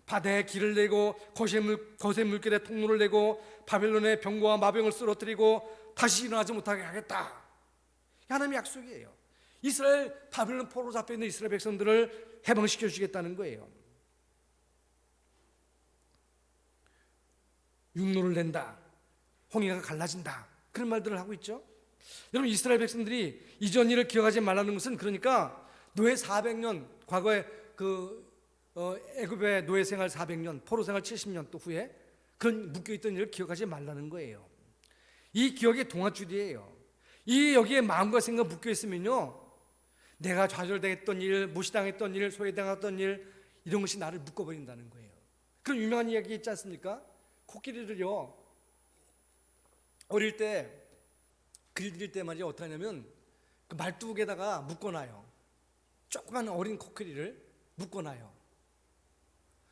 바다에 길을 내고 거센 물결에 통로를 내고 바벨론의 병거와 마병을 쓰러뜨리고 다시 일어나지 못하게 하겠다. 하나님의 약속이에요. 이스라엘 바벨론 포로로 잡혀있는 이스라엘 백성들을 해방시켜 주시겠다는 거예요. 육로를 낸다, 홍해가 갈라진다, 그런 말들을 하고 있죠. 여러분, 이스라엘 백성들이 이전 일을 기억하지 말라는 것은, 그러니까 노예 400년, 과거에 애굽의 노예 생활 400년, 포로 생활 70년 또 후에 그런 묶여있던 일을 기억하지 말라는 거예요. 이 기억이 동아줄이에요. 이 여기에 마음과 생각 묶여있으면요, 내가 좌절당했던 일, 무시당했던 일, 소외당했던 일, 이런 것이 나를 묶어버린다는 거예요. 그런 유명한 이야기 있지 않습니까? 코끼리를요, 어릴 때 길들일 때 말이죠, 어떻게 하냐면 그 말뚝에다가 묶어놔요. 조그만 어린 코끼리를 묶어놔요.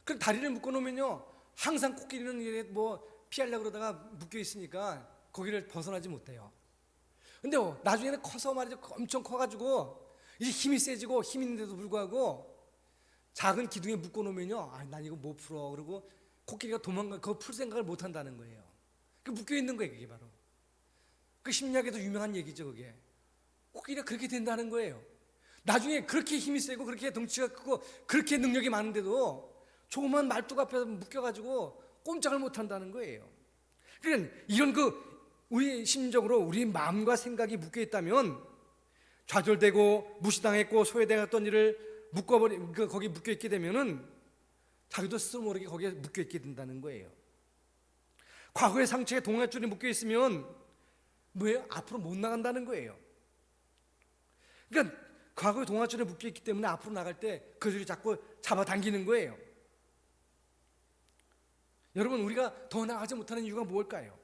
그럼 다리를 묶어놓으면요, 항상 코끼리는 이게 뭐 피하려고 그러다가 묶여 있으니까 거기를 벗어나지 못해요. 근데 나중에는 커서 말이죠, 엄청 커가지고 이제 힘이 세지고 힘 있는데도 불구하고 작은 기둥에 묶어놓으면요, 난 이거 못 풀어. 그러고 코끼리가 그 풀 생각을 못 한다는 거예요. 그 묶여 있는 거예요, 그게 바로. 그 심리학에도 유명한 얘기죠, 그게. 코끼리가 그렇게 된다는 거예요. 나중에 그렇게 힘이 세고 그렇게 덩치가 크고 그렇게 능력이 많은데도 조그만 말뚝 앞에 묶여가지고 꼼짝을 못 한다는 거예요. 그러니까 이런 우리 심리적으로 우리 마음과 생각이 묶여 있다면 좌절되고 무시당했고 소외당했던 일을 거기 묶여 있게 되면은 자기도 스스로 모르게 거기에 묶여 있게 된다는 거예요. 과거의 상처에 동아줄이 묶여 있으면 뭐예요? 앞으로 못 나간다는 거예요. 그러니까 과거의 동아줄에 묶여 있기 때문에 앞으로 나갈 때 그 줄이 자꾸 잡아당기는 거예요. 여러분, 우리가 더 나가지 못하는 이유가 뭘까요?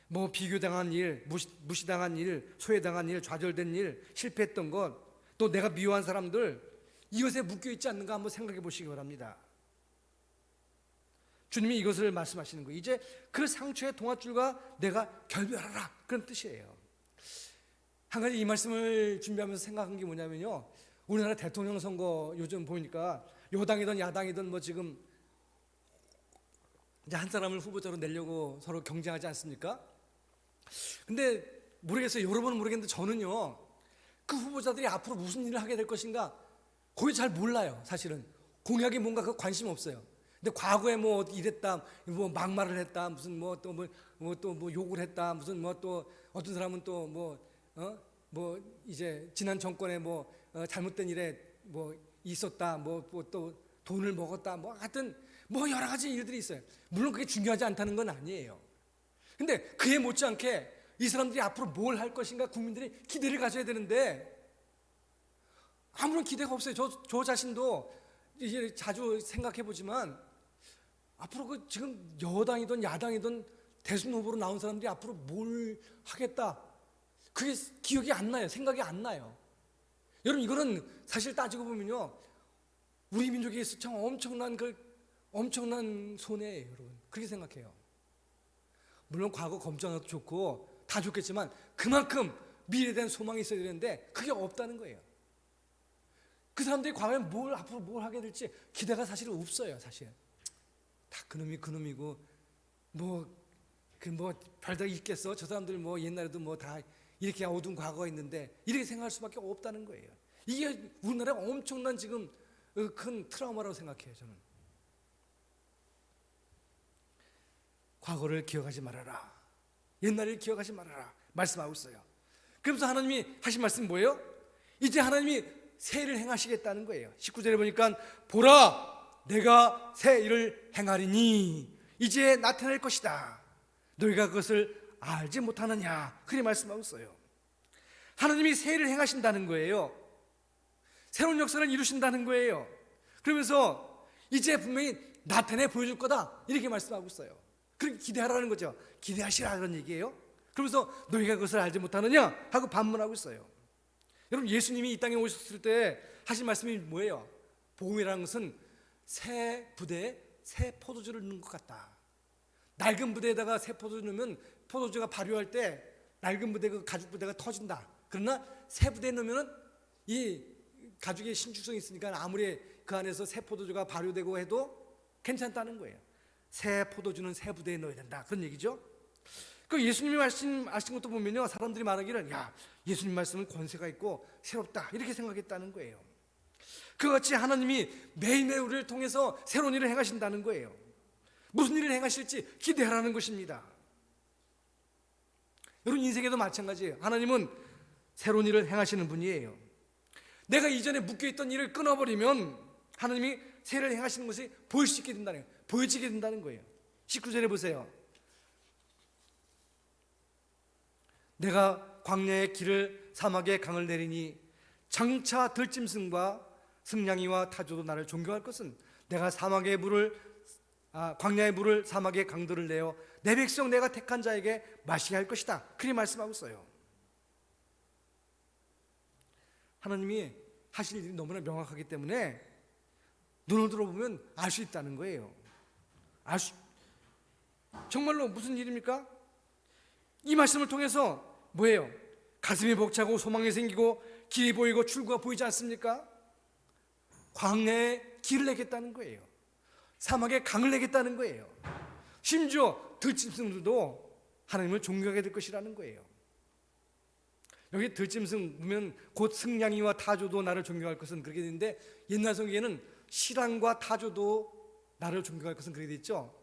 뭐 비교당한 일, 무시당한 일, 소외당한 일, 좌절된 일, 실패했던 것, 또 내가 미워한 사람들, 이것에 묶여 있지 않는가 한번 생각해 보시기 바랍니다. 주님이 이것을 말씀하시는 거예요. 이제 그 상처의 동아줄과 내가 결별하라, 그런 뜻이에요. 한 가지 이 말씀을 준비하면서 생각한 게 뭐냐면요, 우리나라 대통령 선거 요즘 보니까 여당이든 야당이든 뭐 지금 이제 한 사람을 후보자로 내려고 서로 경쟁하지 않습니까? 근데 모르겠어요. 여러분은 모르겠는데 저는요, 그 후보자들이 앞으로 무슨 일을 하게 될 것인가 거의 잘 몰라요. 사실은 공약이 뭔가 그 관심 없어요. 근데 과거에 뭐 이랬다, 뭐 막말을 했다, 무슨 뭐 또 뭐 욕을 했다, 무슨 뭐 또 어떤 사람은 또 뭐 이제 지난 정권에 뭐 잘못된 일에 뭐 있었다, 뭐 또 돈을 먹었다, 뭐 하여튼 뭐 여러 가지 일들이 있어요. 물론 그게 중요하지 않다는 건 아니에요. 근데 그에 못지않게 이 사람들이 앞으로 뭘 할 것인가 국민들이 기대를 가져야 되는데 아무런 기대가 없어요. 저 자신도 이제 자주 생각해 보지만 앞으로 지금 여당이든 야당이든 대선 후보로 나온 사람들이 앞으로 뭘 하겠다, 그게 기억이 안 나요. 생각이 안 나요. 여러분, 이거는 사실 따지고 보면요, 우리 민족에 있어 참 엄청난 손해예요, 여러분. 그렇게 생각해요. 물론 과거 검증도 좋고 다 좋겠지만 그만큼 미래에 대한 소망이 있어야 되는데 그게 없다는 거예요. 그 사람들이 과거에 앞으로 뭘 하게 될지 기대가 사실 없어요. 사실 다 그놈이고 별다 있겠어. 저 사람들 뭐 옛날에도 뭐 다 이렇게 어두운 과거가 있는데 이렇게 생각할 수밖에 없다는 거예요. 이게 우리나라가 엄청난 지금 큰 트라우마라고 생각해요. 저는 과거를 기억하지 말아라, 옛날을 기억하지 말아라 말씀하고 있어요. 그러면서 하나님이 하신 말씀은 뭐예요? 이제 하나님이 새 일을 행하시겠다는 거예요. 19절에 보니까 보라, 내가 새 일을 행하리니 이제 나타날 것이다, 너희가 그것을 알지 못하느냐, 그렇게 말씀하고 있어요. 하나님이 새 일을 행하신다는 거예요. 새로운 역사를 이루신다는 거예요. 그러면서 이제 분명히 나타내 보여줄 거다, 이렇게 말씀하고 있어요. 그렇게 기대하라는 거죠. 기대하시라, 그런 얘기예요. 그러면서 너희가 그것을 알지 못하느냐 하고 반문하고 있어요. 여러분, 예수님이 이 땅에 오셨을 때 하신 말씀이 뭐예요? 복음이라는 것은 새 부대에 새 포도주를 넣는 것 같다. 낡은 부대에다가 새 포도주 넣으면 포도주가 발효할 때 낡은 부대, 그 가죽 부대가 터진다. 그러나 새 부대에 넣으면 이 가죽의 신축성이 있으니까 아무리 그 안에서 새 포도주가 발효되고 해도 괜찮다는 거예요. 새 포도주는 새 부대에 넣어야 된다, 그런 얘기죠. 그 예수님이 말씀하신 것도 보면요, 사람들이 말하기를 야, 예수님 말씀은 권세가 있고 새롭다, 이렇게 생각했다는 거예요. 그같이 하나님이 매일매일 우리를 통해서 새로운 일을 행하신다는 거예요. 무슨 일을 행하실지 기대하라는 것입니다. 여러분, 인생에도 마찬가지예요. 하나님은 새로운 일을 행하시는 분이에요. 내가 이전에 묶여있던 일을 끊어버리면 하나님이 새 일을 행하시는 것이 보일 수 있게 된다는 거예요. 보여지게 된다는 거예요. 19절에 보세요. 내가 광야의 길을 사막의 강을 내리니 장차 들짐승과 승냥이와 타조도 나를 존경할 것은 내가 광야의 물을 사막의 강들을 내어 내 백성 내가 택한 자에게 마시게 할 것이다, 그리 말씀하고 있어요. 하나님이 하실 일이 너무나 명확하기 때문에 눈을 들어보면 알 수 있다는 거예요. 정말로 무슨 일입니까? 이 말씀을 통해서 뭐예요? 가슴이 벅차고 소망이 생기고 길이 보이고 출구가 보이지 않습니까? 광야에 길을 내겠다는 거예요. 사막에 강을 내겠다는 거예요. 심지어 들짐승들도 하나님을 존경하게 될 것이라는 거예요. 여기 들짐승 보면 곧 승냥이와 타조도 나를 존경할 것은 그렇게 되는데, 옛날 성경에는 시랑과 타조도 나를 존경할 것은 그렇게 돼 있죠.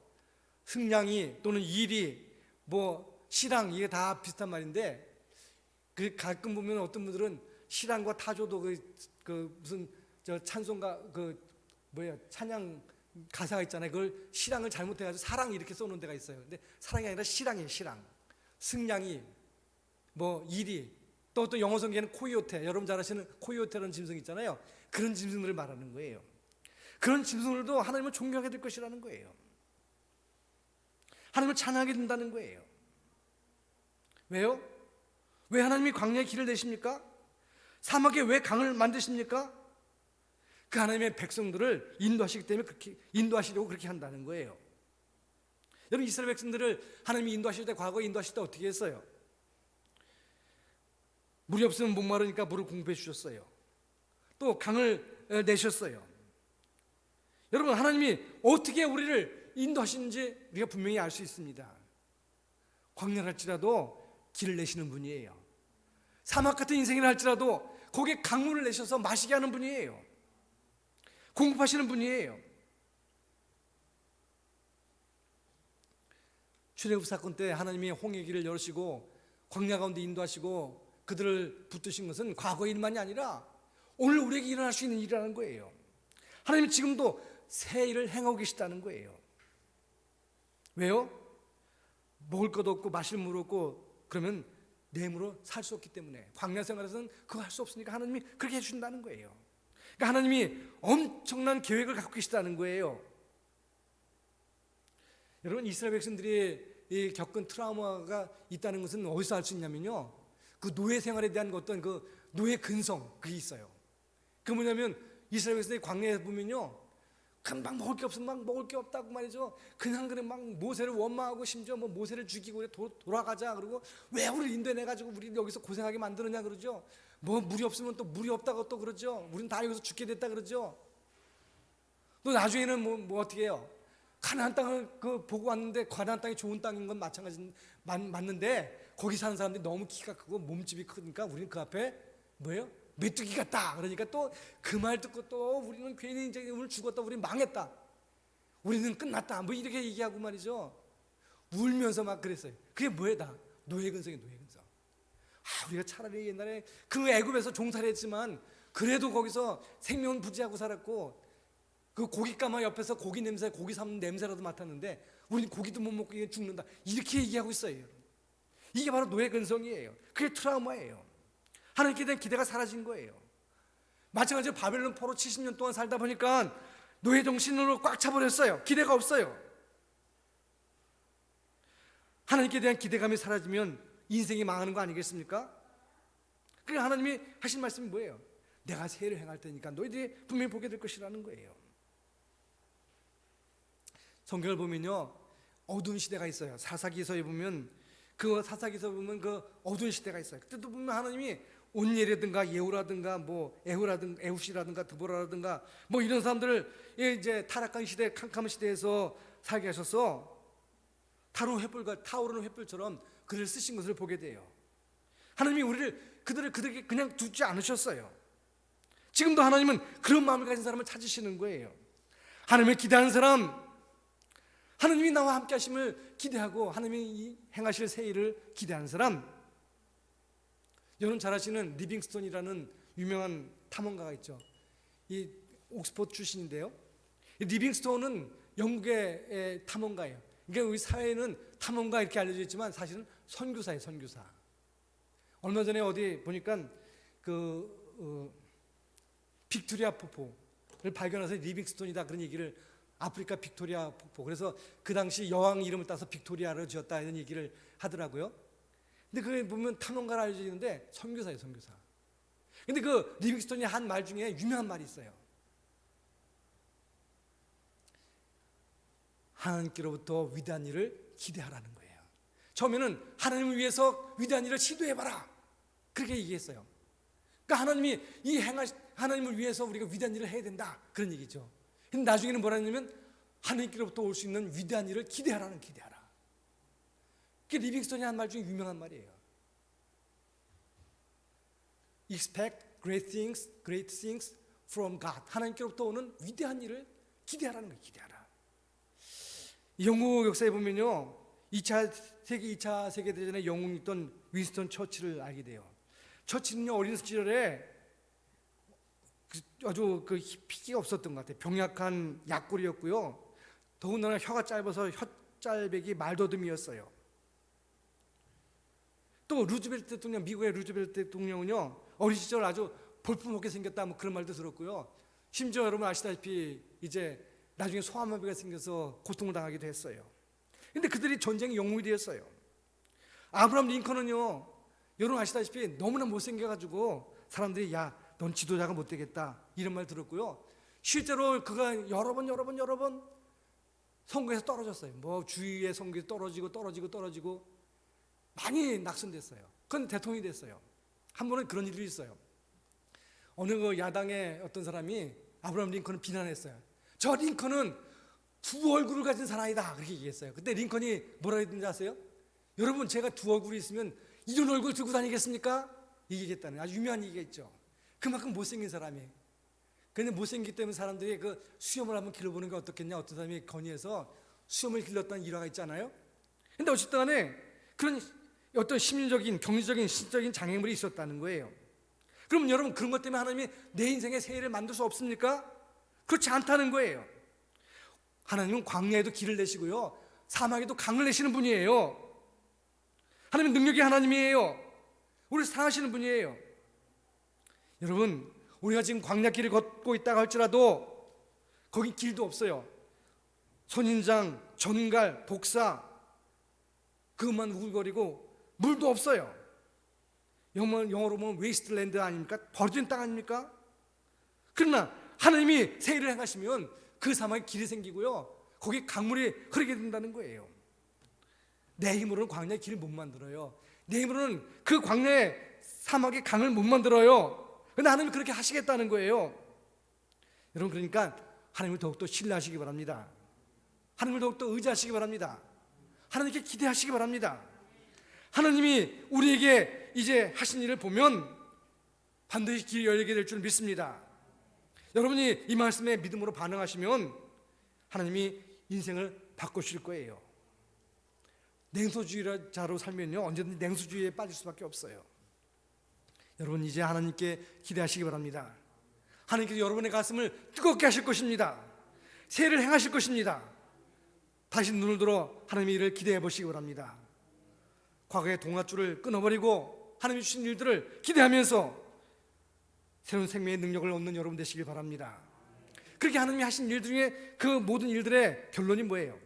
승냥이 또는 이리 뭐 시랑, 이게 다 비슷한 말인데, 그 가끔 보면 어떤 분들은 시랑과 타조도 그 무슨 저 찬송가 찬양 가사가 있잖아요. 그걸 시랑을 잘못해가지고 사랑 이렇게 써놓은 데가 있어요. 근데 사랑이 아니라 시랑이에요. 시랑. 승냥이, 뭐 이리, 또 영어 성경에는 코요테, 여러분 잘 아시는 코요테라는 짐승 있잖아요. 그런 짐승들을 말하는 거예요. 그런 짐승들도 하나님을 존경하게 될 것이라는 거예요. 하나님을 찬양하게 된다는 거예요. 왜요? 왜 하나님이 광야에 길을 내십니까? 사막에 왜 강을 만드십니까? 그 하나님의 백성들을 인도하시기 때문에 그렇게 인도하시려고 그렇게 한다는 거예요. 여러분, 이스라엘 백성들을 하나님이 인도하실 때, 과거에 인도하실 때 어떻게 했어요? 물이 없으면 목마르니까 물을 공급해 주셨어요. 또 강을 내셨어요. 여러분, 하나님이 어떻게 우리를 인도하시는지 우리가 분명히 알 수 있습니다. 광야랄지라도 길을 내시는 분이에요. 사막 같은 인생이라 할지라도 거기에 강물을 내셔서 마시게 하는 분이에요. 공급하시는 분이에요. 출애굽 사건 때 하나님이 홍해 길을 열으시고 광야 가운데 인도하시고 그들을 붙드신 것은 과거의 일만이 아니라 오늘 우리에게 일어날 수 있는 일이라는 거예요. 하나님은 지금도 새 일을 행하고 계시다는 거예요. 왜요? 먹을 것 없고 마실 물 없고 그러면 내 힘으로 살 수 없기 때문에, 광야 생활에서는 그거 할 수 없으니까 하나님이 그렇게 해주신다는 거예요. 그러니까 하나님이 엄청난 계획을 갖고 계시다는 거예요. 여러분, 이스라엘 백성들이 겪은 트라우마가 있다는 것은 어디서 알 수 있냐면요, 그 노예 생활에 대한 어떤 그 노예 근성, 그게 있어요. 그 뭐냐면 이스라엘 백성들이 광야에 보면요, 금방 먹을 게 없으면 막 먹을 게 없다고 말이죠. 그냥 막 모세를 원망하고 심지어 뭐 모세를 죽이고 돌아가자, 그러고 왜 우리를 인도해내가지고 우리 여기서 고생하게 만드느냐 그러죠. 뭐 물이 없으면 또 물이 없다고 또 그러죠. 우리는 다 여기서 죽게 됐다 그러죠. 또 나중에는 뭐 어떻게 해요? 가나안 땅을 보고 왔는데, 가나안 땅이 좋은 땅인 건 맞는데 거기 사는 사람들이 너무 키가 크고 몸집이 크니까 우리는 그 앞에 뭐예요? 메뚜기 같다. 그러니까 또 그 말 듣고 또 우리는 괜히 이제 오늘 죽었다, 우리 망했다, 우리는 끝났다, 뭐 이렇게 얘기하고 말이죠. 울면서 막 그랬어요. 그게 뭐예요? 다 노예 근성이에요. 노예 근성. 우리가 차라리 옛날에 그 애굽에서 종살이 했지만 그래도 거기서 생명은 부지하고 살았고, 그 고깃가마 옆에서 고기 냄새, 고기 삶는 냄새라도 맡았는데 우리는 고기도 못 먹고 죽는다, 이렇게 얘기하고 있어요. 이게 바로 노예 근성이에요. 그게 트라우마예요. 하나님께 대한 기대가 사라진 거예요. 마찬가지로 바벨론 포로 70년 동안 살다 보니까 노예 정신으로 꽉 차버렸어요. 기대가 없어요. 하나님께 대한 기대감이 사라지면 인생이 망하는 거 아니겠습니까? 그러니까 하나님이 하신 말씀이 뭐예요? 내가 세를 행할 테니까 너희들이 분명히 보게 될 것이라는 거예요. 성경을 보면요, 어두운 시대가 있어요. 사사기서에 보면 그 어두운 시대가 있어요. 그때도 보면 하나님이 온니엘이라든가 예후라든가 뭐 에후시라든가 드보라라든가 뭐 이런 사람들을 이제 타락한 시대, 캄캄한 시대에서 살게 하셔서 타오르는 횃불처럼 그를 쓰신 것을 보게 돼요. 하나님이 그들에게 그냥 두지 않으셨어요. 지금도 하나님은 그런 마음을 가진 사람을 찾으시는 거예요. 하나님을 기대하는 사람, 하나님이 나와 함께 하심을 기대하고 하나님이 행하실 새 일을 기대하는 사람. 여러분 잘 아시는 리빙스톤이라는 유명한 탐험가가 있죠. 이 옥스퍼드 출신인데요, 이 리빙스톤은 영국의 탐험가예요. 그러니까 우리 사회에는 탐험가 이렇게 알려져 있지만 사실은 선교사예요. 선교사. 얼마 전에 어디 보니까 빅토리아 폭포를 발견해서 리빙스톤이다 그런 얘기를, 아프리카 빅토리아 폭포, 그래서 그 당시 여왕 이름을 따서 빅토리아를 지었다 이런 얘기를 하더라고요. 근데 그게 보면 탐험가라 알려져 있는데 선교사예요. 선교사. 근데 그 리빙스톤이 한 말 중에 유명한 말이 있어요. 하나님께로부터 위대한 일을 기대하라는 거예요. 처음에는 하나님을 위해서 위대한 일을 시도해봐라, 그렇게 얘기했어요. 그러니까 하나님을 위해서 우리가 위대한 일을 해야 된다, 그런 얘기죠. 근데 나중에는 뭐라 했냐면 하나님께로부터 올 수 있는 위대한 일을 기대하라는 기대하라. 그게 리빙스턴이 한 말 중에 유명한 말이에요. Expect great things from God. 하나님께로부터 오는 위대한 일을 기대하라는 거예요. 기대하라. 영국 역사에 보면요, 2차 세계대전에 영웅이 있던 윈스턴 처칠을 알게 돼요. 처칠은요, 어린 시절에 아주 희피가 없었던 것 같아요. 병약한 약골이었고요. 더군다나 혀가 짧아서 혓짤배기 말더듬이었어요. 또 루즈벨트 대통령, 미국의 루즈벨트 대통령은요, 어린 시절 아주 볼품없게 생겼다, 뭐 그런 말도 들었고요. 심지어 여러분 아시다시피 이제 나중에 소아마비가 생겨서 고통을 당하기도 했어요. 근데 그들이 전쟁의 영웅이 되었어요. 아브라함 링컨은요, 여러분 아시다시피 너무나 못생겨가지고 사람들이 야, 넌 지도자가 못 되겠다 이런 말 들었고요. 실제로 그가 여러 번 선거에서 떨어졌어요. 뭐 주위의 선거에서 떨어지고 많이 낙선됐어요. 그건 대통령이 됐어요. 한 번은 그런 일이 있어요. 어느 그 야당의 어떤 사람이 아브라함 링컨을 비난했어요. 저 링컨은 두 얼굴을 가진 사람이다 그렇게 얘기했어요. 그때 링컨이 뭐라 했는지 아세요? 여러분, 제가 두 얼굴이 있으면 이런 얼굴 들고 다니겠습니까? 이 얘기했다는 아주 유명한 얘기가 있죠. 그만큼 못생긴 사람이에요. 그런데 못생기기 때문에 사람들이 그 수염을 한번 길러보는 게 어떻겠냐, 어떤 사람이 건의해서 수염을 길렀다는 일화가 있잖아요. 근데 어쨌든 간에 그런 어떤 심리적인, 경제적인, 신적인 장애물이 있었다는 거예요. 그럼 여러분, 그런 것 때문에 하나님이 내 인생의 새해를 만들 수 없습니까? 그렇지 않다는 거예요. 하나님은 광야에도 길을 내시고요, 사막에도 강을 내시는 분이에요. 하나님은 능력의 하나님이에요. 우리를 사랑하시는 분이에요. 여러분, 우리가 지금 광야길을 걷고 있다고 할지라도 거기 길도 없어요. 선인장, 전갈, 독사 그것만 우글거리고 물도 없어요. 영어로 보면 웨이스트랜드 아닙니까? 버려진 땅 아닙니까? 그러나 하나님이 세일을 행하시면 그 사막에 길이 생기고요, 거기 강물이 흐르게 된다는 거예요. 내 힘으로는 광야의 길을 못 만들어요. 내 힘으로는 그 광야의 사막의 강을 못 만들어요. 그런데 하나님이 그렇게 하시겠다는 거예요. 여러분, 그러니까 하나님을 더욱더 신뢰하시기 바랍니다. 하나님을 더욱더 의지하시기 바랍니다. 하나님께 기대하시기 바랍니다. 하나님이 우리에게 이제 하신 일을 보면 반드시 길이 열리게 될 줄 믿습니다. 여러분이 이 말씀에 믿음으로 반응하시면 하나님이 인생을 바꾸실 거예요. 냉소주의자로 살면요, 언제든지 냉소주의에 빠질 수밖에 없어요. 여러분, 이제 하나님께 기대하시기 바랍니다. 하나님께서 여러분의 가슴을 뜨겁게 하실 것입니다. 새해를 행하실 것입니다. 다시 눈을 들어 하나님의 일을 기대해 보시기 바랍니다. 과거의 동아줄을 끊어버리고 하나님이 주신 일들을 기대하면서 새로운 생명의 능력을 얻는 여러분 되시길 바랍니다. 그렇게 하나님이 하신 일 중에 그 모든 일들의 결론이 뭐예요?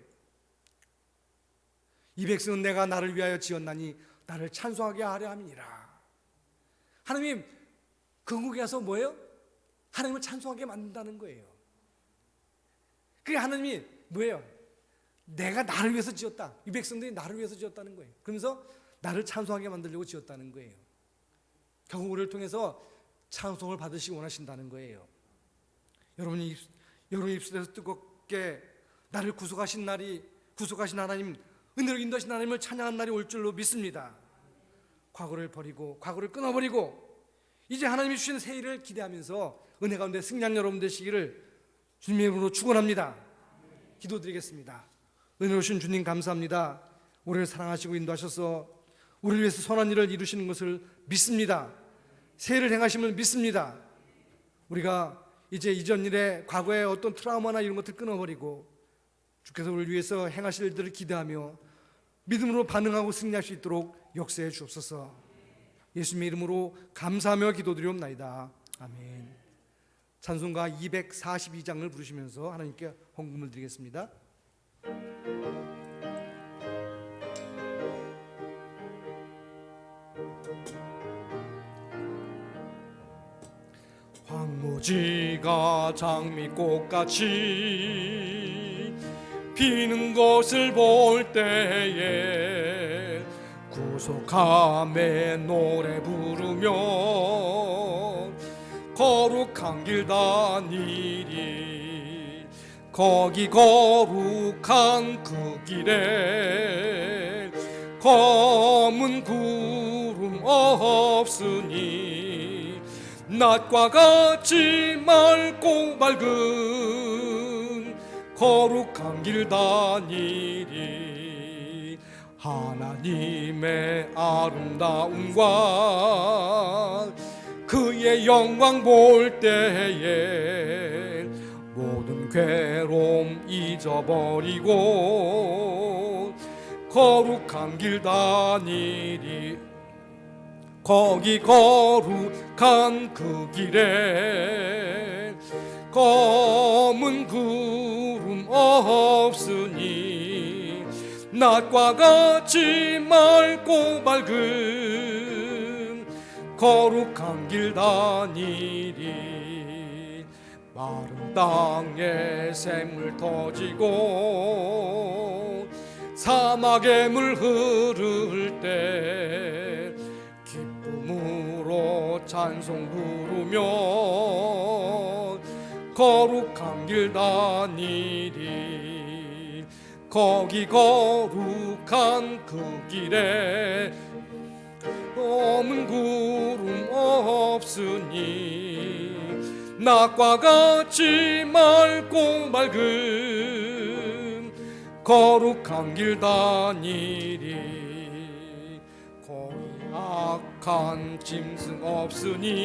이 백성은 내가 나를 위하여 지었나니 나를 찬송하게 하려 함이니라. 하나님 건국에 가서 뭐예요? 하나님을 찬송하게 만든다는 거예요. 그게 하나님이 뭐예요? 내가 나를 위해서 지었다. 이 백성들이 나를 위해서 지었다는 거예요. 그러면서 나를 찬송하게 만들려고 지었다는 거예요. 결국 우리를 통해서 찬송을 받으시기 원하신다는 거예요. 여러분 입술에서 뜨겁게 나를 구속하신 하나님, 은혜로 인도하신 하나님을 찬양한 날이 올 줄로 믿습니다. 과거를 버리고 과거를 끊어버리고 이제 하나님이 주신 새 일을 기대하면서 은혜 가운데 승리한 여러분 되시기를 주님의 이름으로 축원합니다. 기도드리겠습니다. 은혜로우신 주님 감사합니다. 우리를 사랑하시고 인도하셔서 우리를 위해서 선한 일을 이루시는 것을 믿습니다. 새해를 행하심을 믿습니다. 우리가 이제 이전 일에 과거의 어떤 트라우마나 이런 것들 끊어버리고 주께서 우리를 위해서 행하실 일들을 기대하며 믿음으로 반응하고 승리할 수 있도록 역사해 주옵소서. 예수님의 이름으로 감사하며 기도드리옵나이다. 아멘. 찬송가 242장을 부르시면서 하나님께 헌금을 드리겠습니다. 황무지가 장미꽃같이 피는 것을 볼 때에 구속함의 노래 부르며 거룩한 길 다니리 거기 거룩한 그 길에 검은 구름 없으니 낮과 같이 맑고 밝은 거룩한 길 다니리. 하나님의 아름다움과 그의 영광 볼 때에 모든 괴로움 잊어버리고 거룩한 길 다니리. 거기 거룩한 그 길에 검은 구름 없으니 낮과 같이 맑고 밝은 거룩한 길 다니리. 마른 땅에 샘물 터지고 사막에 물 흐를 때 기쁨으로 찬송 부르며 거룩한 길 다니리. 거기 거룩한 그 길에 검은 구름 없으니 낮과 같이 맑고 밝은 거룩한 길 다니리. 거기 악한 짐승 없으니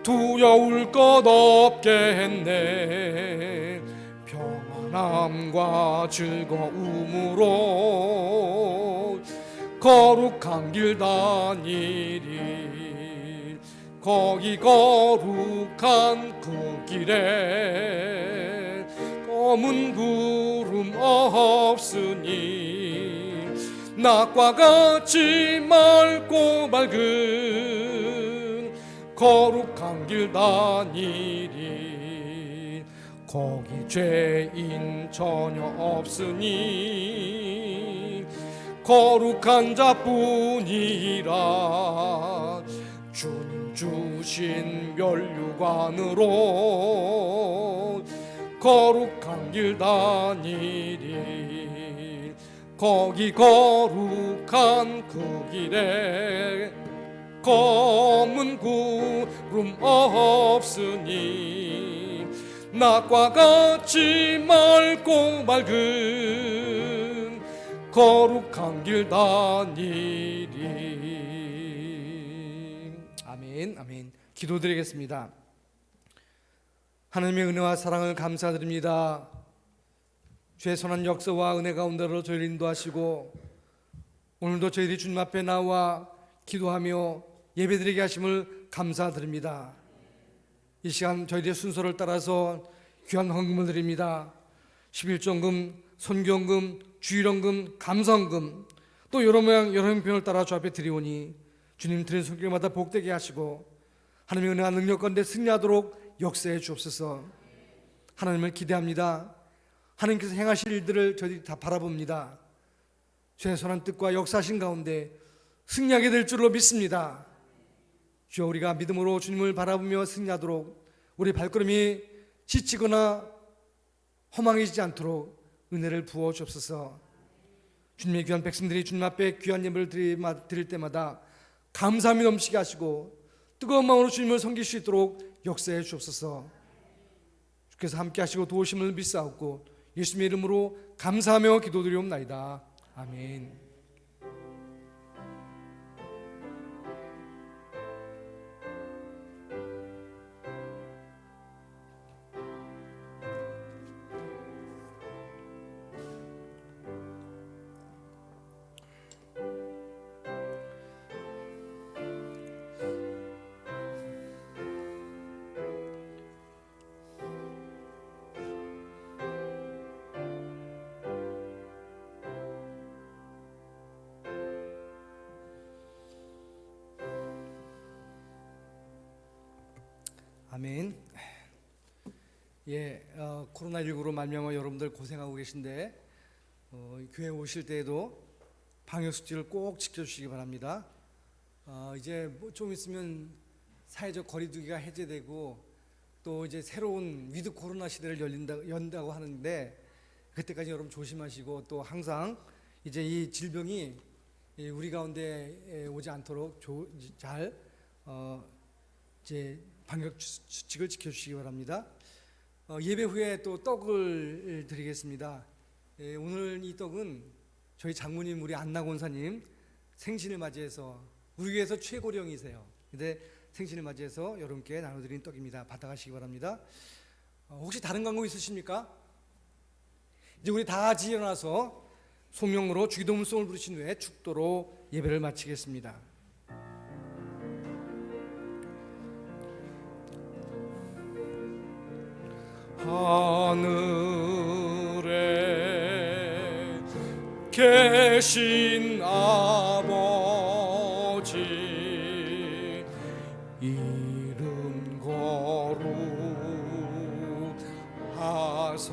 두려울 것 없겠네. 평안함과 즐거움으로 거룩한 길 다니리. 거기 거룩한 그 길에 검은 구름 없으니 낮과 같이 맑고 밝은 거룩한 길 다니리. 거기 죄인 전혀 없으니 거룩한 자뿐이라. 주님 주신 멸류관으로 거룩한 길 다니리. 거기 거룩한 그 길에 검은 구름 없으니 낮과 같이 맑고 밝은 거룩한 길 다니리. 아멘, 아멘. 기도드리겠습니다. 하나님의 은혜와 사랑을 감사드립니다. 주의 선한 역사와 은혜 가운데로 저희를 인도하시고 오늘도 저희들이 주님 앞에 나와 기도하며 예배드리게 하심을 감사드립니다. 이 시간 저희들의 순서를 따라서 귀한 헌금을 드립니다. 11조금, 손경금, 주일헌금, 감사헌금 또 여러 모양 여러 형편을 따라 주 앞에 드리오니 주님 드린 손길마다 복되게 하시고 하나님의 은혜와 능력 가운데 승리하도록 역사해 주옵소서. 하나님을 기대합니다. 하나님께서 행하실 일들을 저희들이 다 바라봅니다. 주의 선한 뜻과 역사하신 가운데 승리하게 될 줄로 믿습니다. 주여, 우리가 믿음으로 주님을 바라보며 승리하도록 우리 발걸음이 지치거나 허망해지지 않도록 은혜를 부어 주옵소서. 주님의 귀한 백성들이 주님 앞에 귀한 예물을 드릴 때마다 감사함이 넘치게 하시고 뜨거운 마음으로 주님을 섬길 수 있도록 역사해 주옵소서. 주께서 함께 하시고 도우심을 믿사옵고 예수님의 이름으로 감사하며 기도드리옵나이다. 아멘. 아멘. 코로나19로 말미암아 여러분들 고생하고 계신데 교회 오실 때에도 방역수칙을 꼭 지켜주시기 바랍니다. 이제 좀 있으면 사회적 거리두기가 해제되고 또 이제 새로운 위드 코로나 시대를 연다고 하는데 그때까지 여러분 조심하시고 또 항상 이제 이 질병이 우리 가운데 오지 않도록 잘 이제 방역 수칙을 지켜주시기 바랍니다. 예배 후에 또 떡을 드리겠습니다. 오늘 이 떡은 저희 장모님 우리 안나 권사님 생신을 맞이해서 우리 교회에서 최고령이세요. 근데 생신을 맞이해서 여러분께 나눠드린 떡입니다. 받아가시기 바랍니다. 혹시 다른 광고 있으십니까? 이제 우리 다 같이 일어나서 송영으로 주기도문송을 부르신 후에 축도로 예배를 마치겠습니다. 하늘에 계신 아버지 이름 거룩하사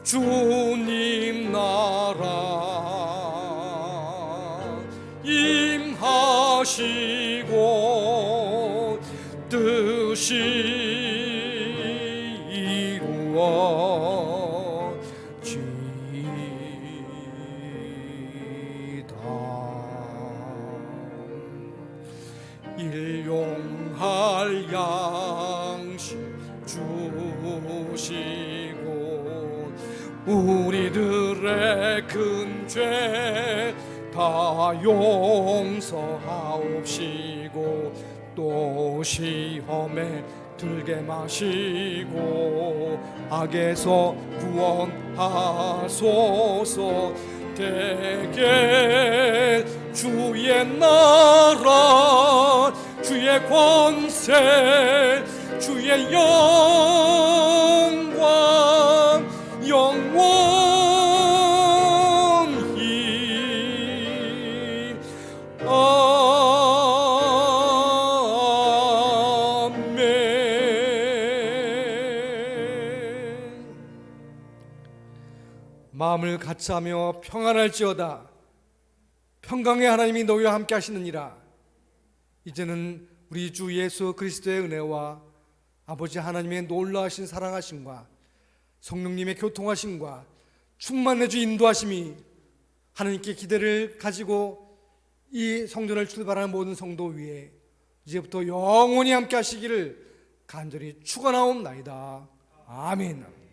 주님 나라 임하시고 뜻이 이루어지이다. 일용할 양식 주시고 우리들의 큰 죄 다 용서하옵시고 또 시험에 들게 마시고 악에서 구원하소서. 대개 주의 나라 주의 권세 주의 영광 영원히 아멘. 마음을 같이하며 평안할지어다. 평강의 하나님이 너희와 함께 하시느니라. 이제는 우리 주 예수 그리스도의 은혜와 아버지 하나님의 놀라우신 사랑하심과 성령님의 교통하심과 충만해 주 인도하심이 하나님께 기대를 가지고 이 성전을 출발하는 모든 성도 위에 이제부터 영원히 함께 하시기를 간절히 축원하옵나이다. 아멘.